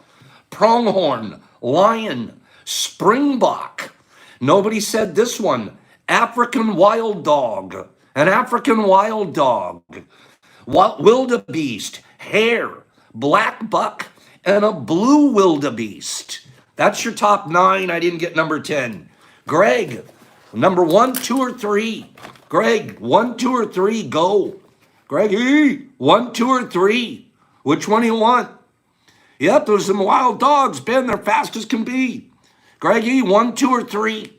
pronghorn, lion, springbok. Nobody said this one. African wild dog, wildebeest, hare, black buck, and a blue wildebeest. That's your top 9. I didn't get number 10. Greg, number 1, 2, or 3. Greg, 1, 2, or 3, go. Greg, 1, 2, or 3. Which one do you want? Yep, there's some wild dogs, Ben. They're fast as can be. Greggy, 1, 2, or 3.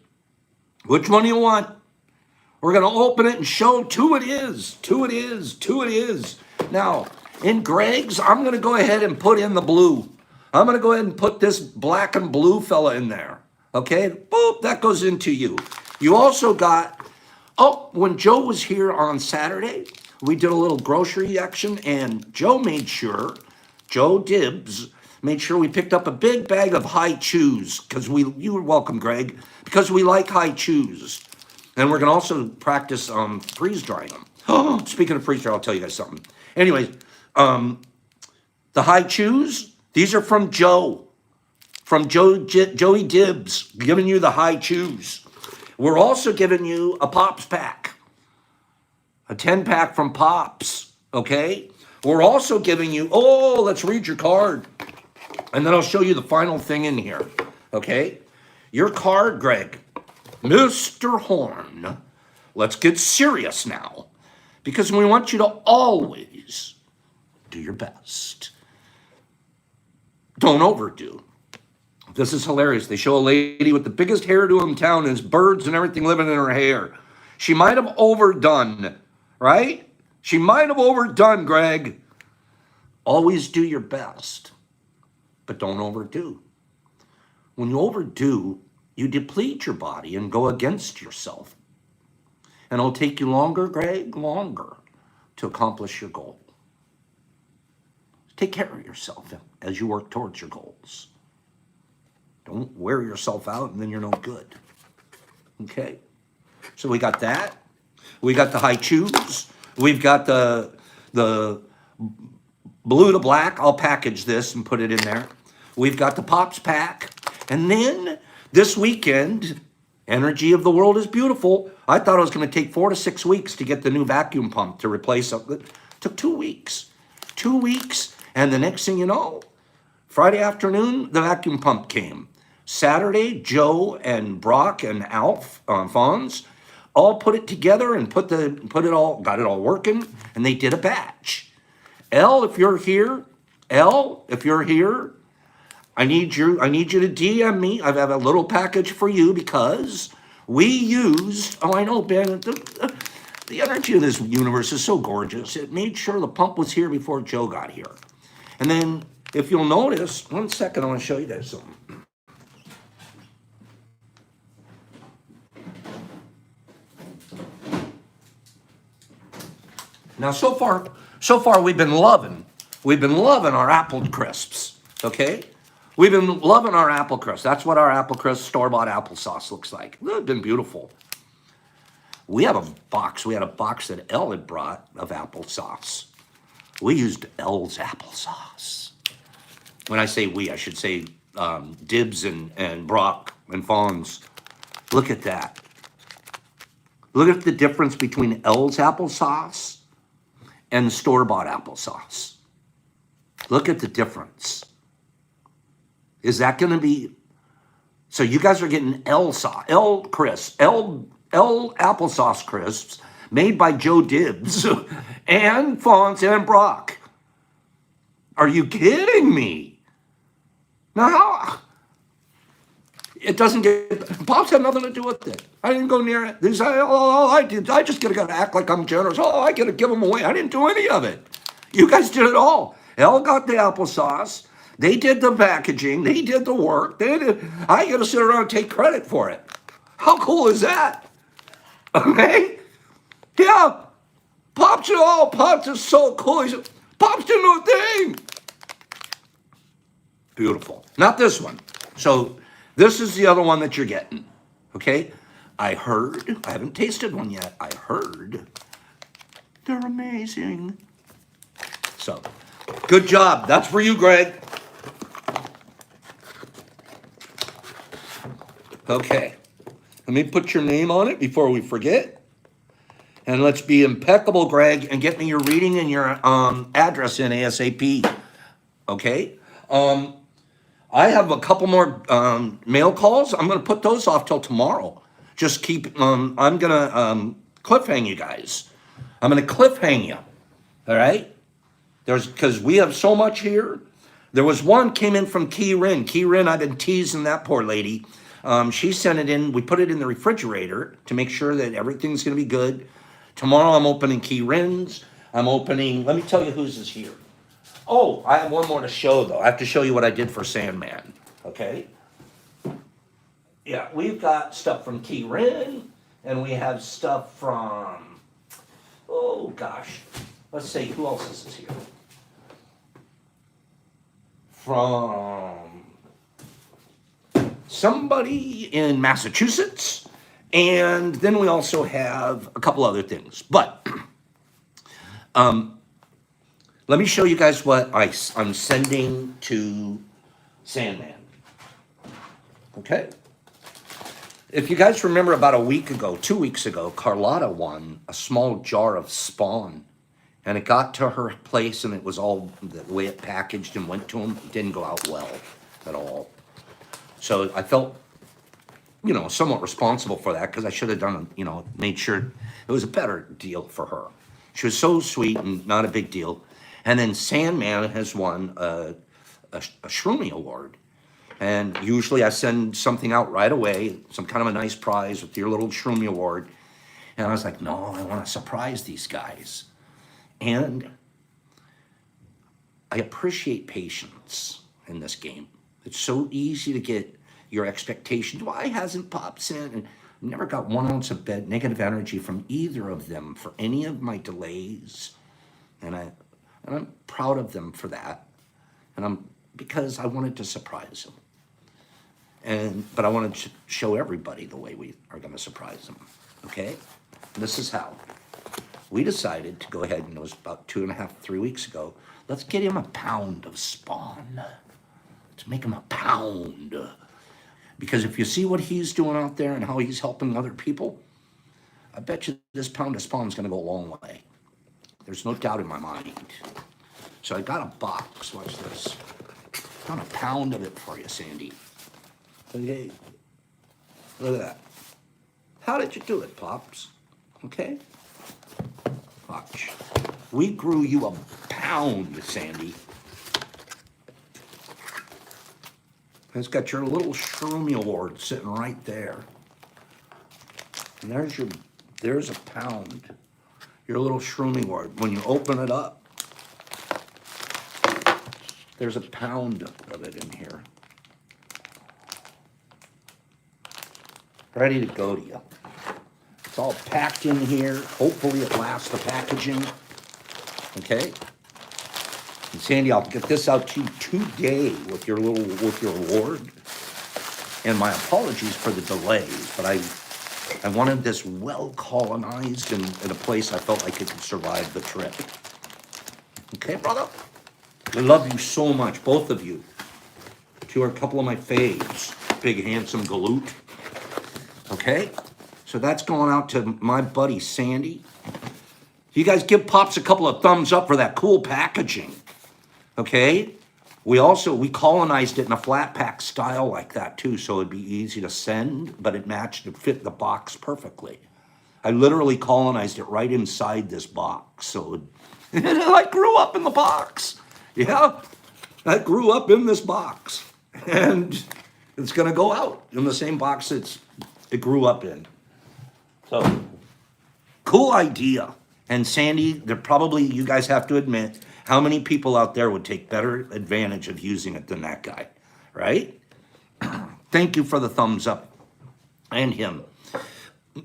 Which one do you want? We're going to open it and show 2 it is. 2 it is. Now, in Greg's, I'm going to go ahead and put in the blue. I'm going to go ahead and put this black and blue fella in there. Okay? Boop, that goes into you. You also got, when Joe was here on Saturday, we did a little grocery action, and Joe Dibs, made sure we picked up a big bag of high chews, you were welcome, Greg, because we like high chews. And we're going to also practice freeze drying them. Oh, speaking of freeze dry, I'll tell you guys something. Anyways, the high chews, these are from Joey Dibs, giving you the high chews. We're also giving you a Pops pack. A 10-pack from Pops, okay? We're also giving you, let's read your card. And then I'll show you the final thing in here, okay? Your card, Greg. Mr. Horn, let's get serious now, because we want you to always do your best. Don't overdo. This is hilarious. They show a lady with the biggest hairdo in town, and there's birds and everything living in her hair. She might have overdone, right? She might have overdone, Greg. Always do your best, but don't overdo. When you overdo, you deplete your body and go against yourself. And it'll take you longer, Greg, longer to accomplish your goal. Take care of yourself as you work towards your goals. Don't wear yourself out and then you're no good. Okay? So we got that. We got the high chews. We've got the blue to black. I'll package this and put it in there. We've got the Pops pack. And then this weekend, Energy of the World is Beautiful. I thought it was going to take 4 to 6 weeks to get the new vacuum pump to replace it. It took 2 weeks. 2 weeks. And the next thing you know, Friday afternoon, the vacuum pump came. Saturday, Joe and Brock and Fonz all put it together and got it all working, and they did a batch. If you're here, I need you to DM me. I have a little package for you because we used, I know, Ben, the energy of this universe is so gorgeous. It made sure the pump was here before Joe got here. And then, if you'll notice, 1 second, I want to show you guys something. Now, so far, we've been loving our apple crisps, okay? We've been loving our apple crisp. That's what our apple crisp store-bought applesauce looks like. It's been beautiful. We had a box that Elle had brought of applesauce. We used Elle's applesauce. When I say we, I should say Dibs and Brock and Fonz. Look at that. Look at the difference between Elle's applesauce and the store-bought applesauce. Look at the difference. Is that going to be... So you guys are getting Elle applesauce crisps made by Joe Dibs and Fonz and Brock. Are you kidding me? Now, it doesn't get... Pops had nothing to do with it. I didn't go near it. I just got to act like I'm generous. I got to give them away. I didn't do any of it. You guys did it all. Elle got the applesauce. They did the packaging. They did the work. I got to sit around and take credit for it. How cool is that? Okay? Yeah. Pops is so cool. Pops didn't do a thing. Beautiful. Not this one. So this is the other one that you're getting. Okay? I haven't tasted one yet. I heard they're amazing. So, good job. That's for you, Greg. Okay. Let me put your name on it before we forget. And let's be impeccable, Greg, and get me your reading and your address in ASAP. Okay? I have a couple more mail calls. I'm going to put those off till tomorrow. Just keep, I'm going to cliffhang you guys. I'm going to cliffhang you. All right? Because we have so much here. There was one came in from Key Rin. Key Rin, I've been teasing that poor lady. She sent it in. We put it in the refrigerator to make sure that everything's going to be good. Tomorrow I'm opening Key Rin's. Let me tell you whose is here. Oh, I have one more to show, though. I have to show you what I did for Sandman, okay? Yeah, we've got stuff from Key Rin, and we have stuff from, oh, gosh. Let's see, who else is here? From somebody in Massachusetts, and then we also have a couple other things. But let me show you guys what I'm sending to Sandman. Okay? If you guys remember about 2 weeks ago, Carlotta won a small jar of Spawn. And it got to her place, and it was all the way it packaged and went to him. It didn't go out well at all. So I felt, somewhat responsible for that because I should have done, made sure it was a better deal for her. She was so sweet and not a big deal. And then Sandman has won a Shroomy Award. And usually I send something out right away, some kind of a nice prize with your little Shroomy Award. And I was like, no, I want to surprise these guys. And I appreciate patience in this game. It's so easy to get your expectations. Why hasn't Pop sent? And never got 1 ounce of negative energy from either of them for any of my delays. And I'm proud of them for that. Because I wanted to surprise them. But I wanted to show everybody the way we are going to surprise them. Okay? This is how. We decided to go ahead, and it was about 2.5, 3 weeks ago. Let's get him a pound of spawn. Let's make him a pound. Because if you see what he's doing out there and how he's helping other people, I bet you this pound of spawn is going to go a long way. There's no doubt in my mind. So I got a box. Watch this. Got a pound of it for you, Sandy. Okay. Look at that. How did you do it, Pops? Okay. Watch. We grew you a pound, Sandy. It's got your little Shroomy Award sitting right there. And there's a pound. Your little Shroomy Award. When you open it up, there's a pound of it in here. Ready to go to you. It's all packed in here. Hopefully it lasts the packaging. Okay? And Sandy, I'll get this out to you today with your award. And my apologies for the delays, but I wanted this well colonized in a place I felt like it could survive the trip. Okay, brother? I love you so much, both of you. You are a couple of my faves. Big, handsome galoot. Okay? So that's going out to my buddy Sandy. You guys give Pops a couple of thumbs up for that cool packaging. Okay? We colonized it in a flat pack style like that too, so it'd be easy to send, but it fit the box perfectly. I literally colonized it right inside this box, so I grew up in the box. Yeah, I grew up in this box, and it's gonna go out in the same box it grew up in. So, cool idea. And Sandy, you guys have to admit, how many people out there would take better advantage of using it than that guy, right? Thank you for the thumbs up and him.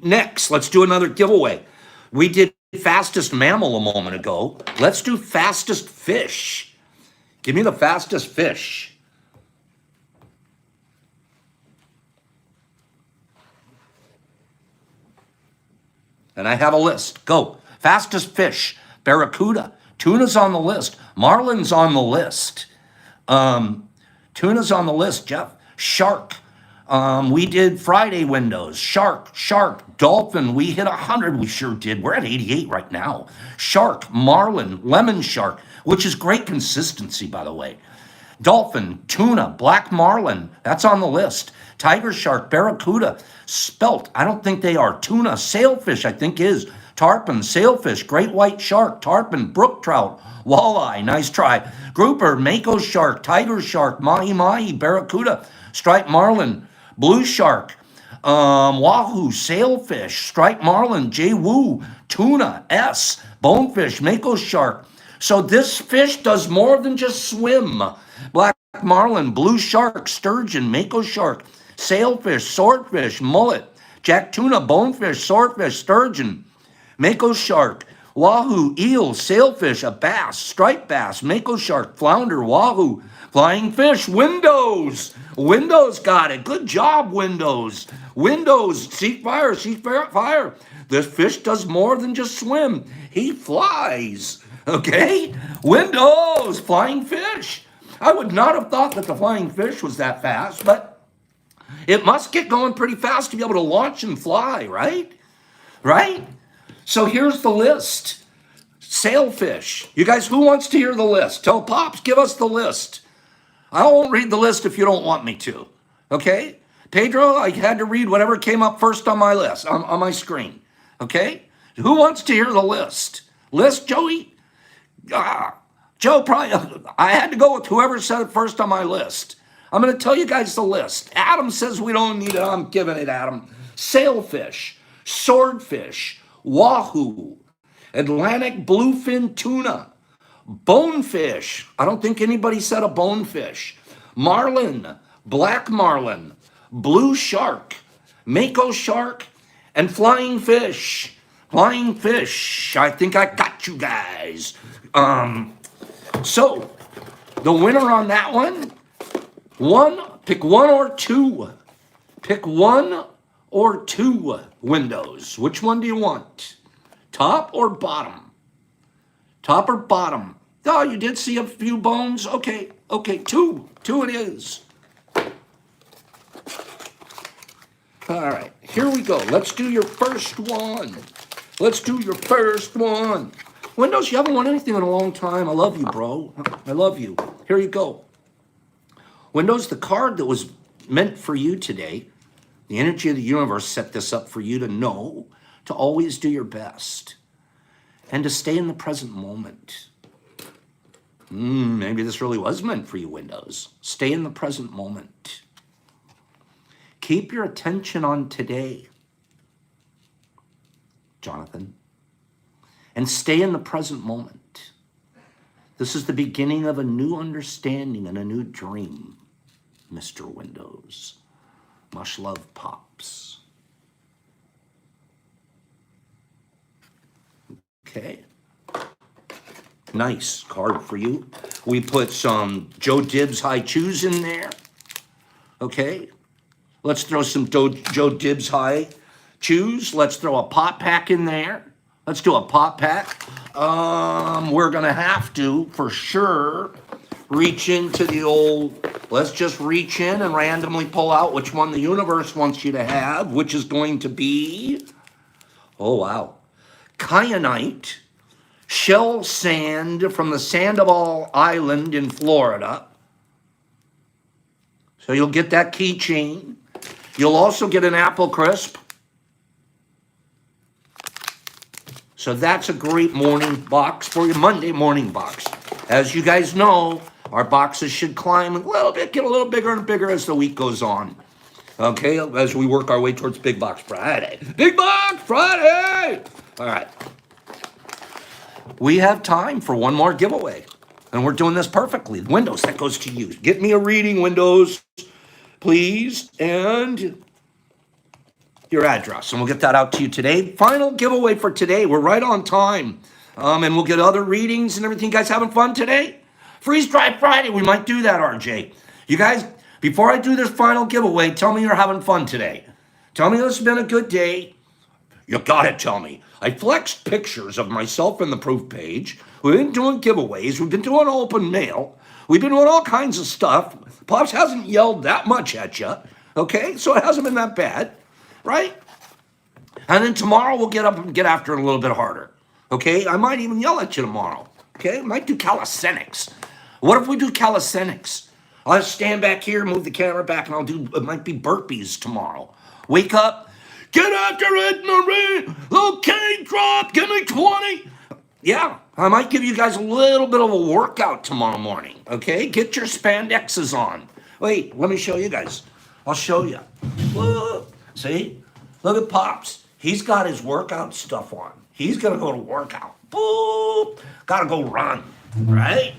Next, let's do another giveaway. We did fastest mammal a moment ago. Let's do fastest fish. Give me the fastest fish. And I have a list. Go. Fastest fish. Barracuda. Tuna's on the list. Marlin's on the list. Tuna's on the list, Jeff. Shark. We did Friday windows. Shark. Dolphin. We hit 100. We sure did. We're at 88 right now. Shark. Marlin. Lemon shark, which is great consistency, by the way. Dolphin. Tuna. Black marlin. That's on the list. Tiger shark. Barracuda. Spelt. I don't think they are. Tuna. Sailfish, I think is. Tarpon, sailfish, great white shark, tarpon, brook trout, walleye, nice try. Grouper, mako shark, tiger shark, mahi-mahi, barracuda, striped marlin, blue shark, wahoo, sailfish, striped marlin, jay-woo, tuna, S, bonefish, mako shark. So this fish does more than just swim. Black marlin, blue shark, sturgeon, mako shark, sailfish, swordfish, mullet, jack tuna, bonefish, swordfish, sturgeon, mako shark, wahoo, eel, sailfish, a bass, striped bass, mako shark, flounder, wahoo, flying fish, windows. Windows got it. Good job, windows. Windows, seek fire. This fish does more than just swim. He flies. Okay? Windows, flying fish. I would not have thought that the flying fish was that fast, but it must get going pretty fast to be able to launch and fly, right? Right? So here's the list. Sailfish. You guys, who wants to hear the list? Tell Pops, give us the list. I won't read the list if you don't want me to. Okay? Pedro, I had to read whatever came up first on my list, on my screen. Okay? Who wants to hear the list? List, Joey? Joe, probably, I had to go with whoever said it first on my list. I'm going to tell you guys the list. Adam says we don't need it. I'm giving it, Adam. Sailfish, swordfish, wahoo, Atlantic bluefin tuna, bonefish. I don't think anybody said a bonefish. Marlin, black marlin, blue shark, mako shark, and flying fish. Flying fish. I think I got you guys. So the winner on that one, pick one or two. Pick one or two windows. Which one do you want? Top or bottom? Top or bottom? Oh, you did see a few bones? Okay, two. Two it is. All right, here we go. Let's do your first one. Windows, you haven't won anything in a long time. I love you, bro. I love you. Here you go. Windows, the card that was meant for you today, the energy of the universe set this up for you to know to always do your best and to stay in the present moment. Maybe this really was meant for you, Windows. Stay in the present moment. Keep your attention on today, Jonathan, and stay in the present moment. This is the beginning of a new understanding and a new dream, Mr. Windows. Much love, Pops. Okay. Nice card for you. We put some Joe Dibs high chews in there. Okay. Let's throw some Joe Dibs high chews. Let's throw a pop pack in there. Let's do a pop pack. We're going to have to, for sure, reach into the old, let's just reach in and randomly pull out which one the universe wants you to have, which is going to be, oh wow, kyanite, shell sand from the Sandoval Island in Florida. So you'll get that keychain. You'll also get an apple crisp. So that's a great morning box for your Monday morning box. As you guys know, our boxes should climb a little bit, get a little bigger and bigger as the week goes on. Okay, as we work our way towards Big Box Friday. Big Box Friday! All right. We have time for one more giveaway, and we're doing this perfectly. Windows, that goes to you. Get me a reading, Windows, please, and your address, and we'll get that out to you today. Final giveaway for today. We're right on time, and we'll get other readings and everything. You guys having fun today? Freeze Dry Friday. We might do that, RJ. You guys, before I do this final giveaway, tell me you're having fun today. Tell me this has been a good day. You gotta tell me. I flexed pictures of myself in the proof page. We've been doing giveaways. We've been doing open mail. We've been doing all kinds of stuff. Pops hasn't yelled that much at you, okay? So it hasn't been that bad, right? And then tomorrow we'll get up and get after it a little bit harder, okay? I might even yell at you tomorrow, okay? I might do calisthenics. What if we do calisthenics? I'll just stand back here, move the camera back, and I'll do, it might be burpees tomorrow. Wake up, get after it, Marie. Okay, drop, give me 20. Yeah, I might give you guys a little bit of a workout tomorrow morning, okay? Get your spandexes on. Wait, let me show you guys. I'll show you. Look, see? Look at Pops. He's got his workout stuff on. He's going to go to workout. Boop. Got to go run, right?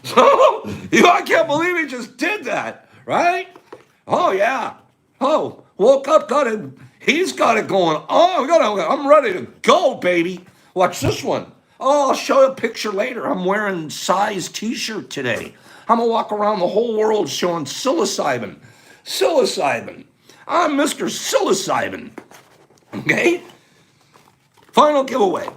I can't believe he just did that, right? Oh, yeah. Oh, woke up, he's got it going. Oh, I'm ready to go, baby. Watch this one. Oh, I'll show you a picture later. I'm wearing size t-shirt today. I'm going to walk around the whole world showing psilocybin. Psilocybin. I'm Mr. Psilocybin. Okay? Final giveaway.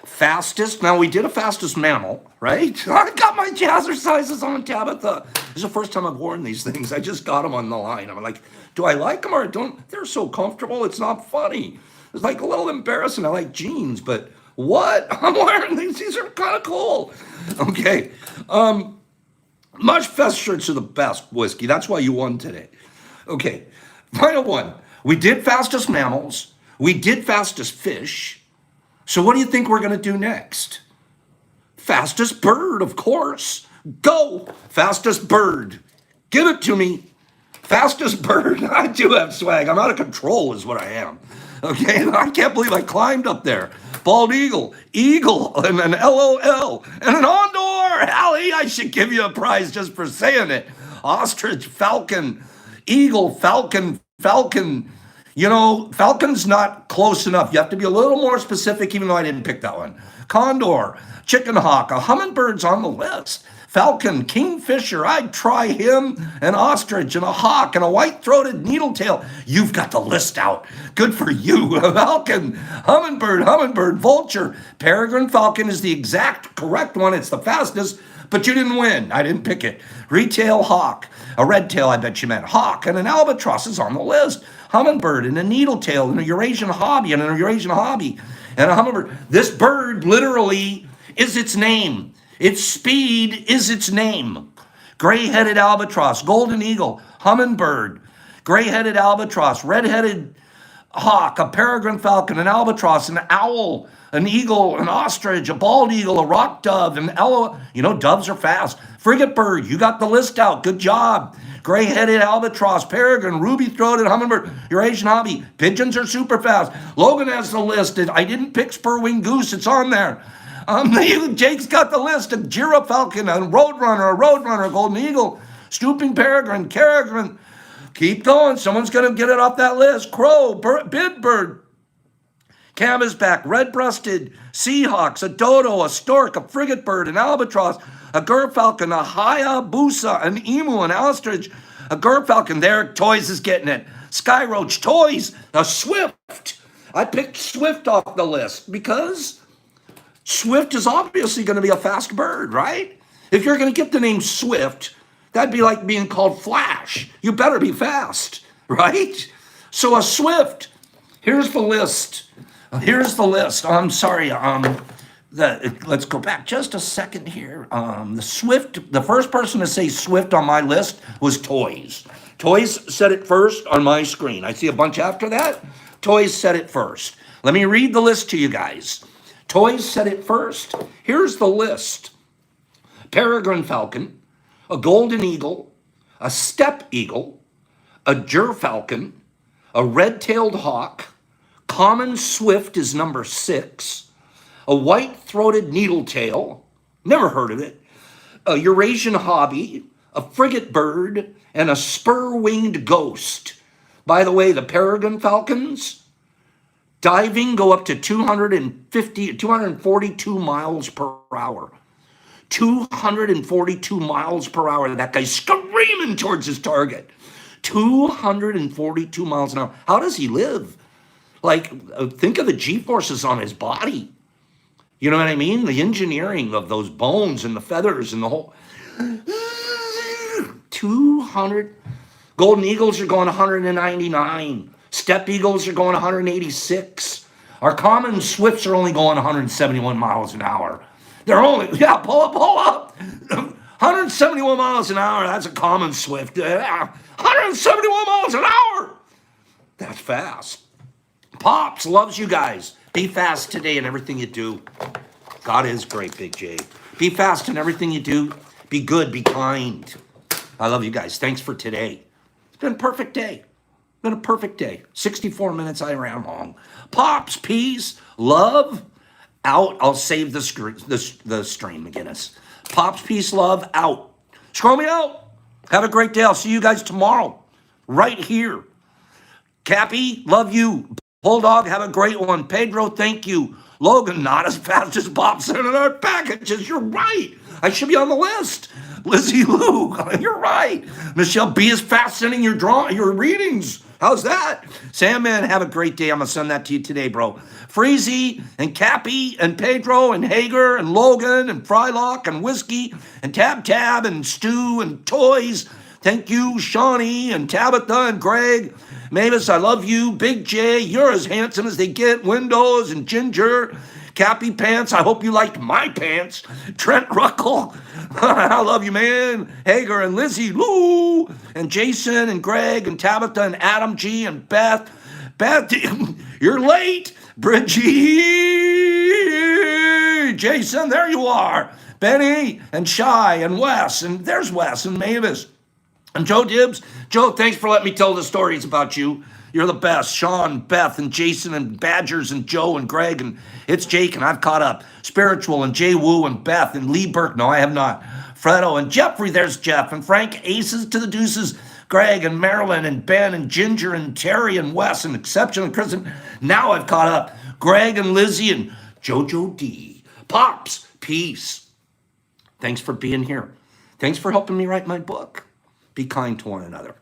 Fastest. Now, we did a fastest mammal, right? I got my jazzercises on, Tabitha. This is the first time I've worn these things. I just got them on the line. I'm like, do I like them or don't? They're so comfortable. It's not funny. It's like a little embarrassing. I like jeans, but what? I'm wearing these. These are kind of cool. Okay. Much Fest shirts are the best, Whiskey. That's why you won today. Okay. Final one. We did fastest mammals. We did fastest fish. So what do you think we're going to do next? Fastest bird, of course. Go. Fastest bird. Give it to me. Fastest bird. I do have swag. I'm out of control is what I am. Okay, I can't believe I climbed up there. Bald eagle, and an LOL, and an Ondor. Allie, I should give you a prize just for saying it. Ostrich, falcon, eagle, falcon. You know, falcon's not close enough. You have to be a little more specific, even though I didn't pick that one. Condor, chicken hawk, a hummingbird's on the list. Falcon, kingfisher, I'd try him, an ostrich, and a hawk, and a white-throated needletail. You've got the list out. Good for you. Falcon, hummingbird, vulture. Peregrine falcon is the exact correct one. It's the fastest, but you didn't win. I didn't pick it. Retail hawk, a red tail, I bet you meant hawk, and an albatross is on the list. Hummingbird, and a needletail, and a Eurasian hobby, and a hummingbird. This bird literally is its name. Its speed is its name. Gray-headed albatross, golden eagle, hummingbird, gray-headed albatross, red-headed hawk, a peregrine falcon, an albatross, an owl, an eagle, an ostrich, a bald eagle, a rock dove, an you know, doves are fast. Frigate bird, you got the list out. Good job. Gray-headed albatross, peregrine, ruby-throated hummingbird, Eurasian hobby. Pigeons are super fast. Logan has the list. I didn't pick spur-winged goose. It's on there. Jake's got the list. A gyrfalcon, a roadrunner, a golden eagle, stooping peregrine, carrigan. Keep going. Someone's going to get it off that list. Crow, bidbird, canvasback, red-breasted, seahawks, a dodo, a stork, a frigate bird, an albatross, a gyrfalcon, a hayabusa, an emu, an ostrich, a gyrfalcon. There, Toys is getting it. Skyroach, toys, a swift. I picked swift off the list because swift is obviously going to be a fast bird, right? If you're going to get the name Swift, that'd be like being called Flash. You better be fast, right? So a swift. Here's the list. I'm sorry. Let's go back just a second here. The first person to say Swift on my list was Toys. Toys said it first on my screen. I see a bunch after that. Toys said it first. Let me read the list to you guys. Toys said it first. Here's the list. Peregrine falcon, a golden eagle, a steppe eagle, a gyrfalcon, a red-tailed hawk, common swift is number 6, a white-throated needletail, never heard of it, a Eurasian hobby, a frigate bird, and a spur-winged ghost. By the way, the peregrine falcons, diving go up to 242 miles per hour. 242 miles per hour. That guy's screaming towards his target. 242 miles an hour. How does he live? Like, think of the G-forces on his body. You know what I mean? The engineering of those bones and the feathers and the whole. 200. Golden eagles are going 199. Steppe eagles are going 186. Our common swifts are only going 171 miles an hour. They're only, pull up. 171 miles an hour, that's a common swift. 171 miles an hour. That's fast. Pops loves you guys. Be fast today in everything you do. God is great, Big J. Be fast in everything you do. Be good, be kind. I love you guys. Thanks for today. It's been a perfect day. Been a perfect day. 64 minutes I ran long. Pops, peace, love, out. I'll save the stream, McGinnis. Pops, peace, love, out. Scroll me out. Have a great day. I'll see you guys tomorrow. Right here. Cappy, love you. Bulldog, have a great one. Pedro, thank you. Logan, not as fast as Bob sending our packages. You're right. I should be on the list. Lizzie Lou, you're right. Michelle, be as fast sending your readings. How's that? Sandman, have a great day. I'm going to send that to you today, bro. Freezy and Cappy and Pedro and Hager and Logan and Frylock and Whiskey and Tab and Stu and Toys. Thank you, Shawnee and Tabitha and Greg. Mavis, I love you. Big J, you're as handsome as they get. Windows and Ginger. Cappy Pants, I hope you liked my pants. Trent Ruckle, I love you, man. Hager and Lizzie Lou and Jason and Greg and Tabitha and Adam G and Beth. Beth, you're late. Bridgie, Jason, there you are. Benny and Shy and Wes, and there's Wes and Mavis. And Joe Dibs, Joe, thanks for letting me tell the stories about you. You're the best. Sean, Beth, and Jason, and Badgers, and Joe, and Greg, and it's Jake, and I've caught up. Spiritual, and Jay Wu, and Beth, and Lee Burke. No, I have not. Fredo, and Jeffrey, there's Jeff, and Frank, Aces to the Deuces, Greg, and Marilyn, and Ben, and Ginger, and Terry, and Wes, and Exception, and Chris. And now I've caught up. Greg, and Lizzie, and JoJo D. Pops, peace. Thanks for being here. Thanks for helping me write my book. Be kind to one another.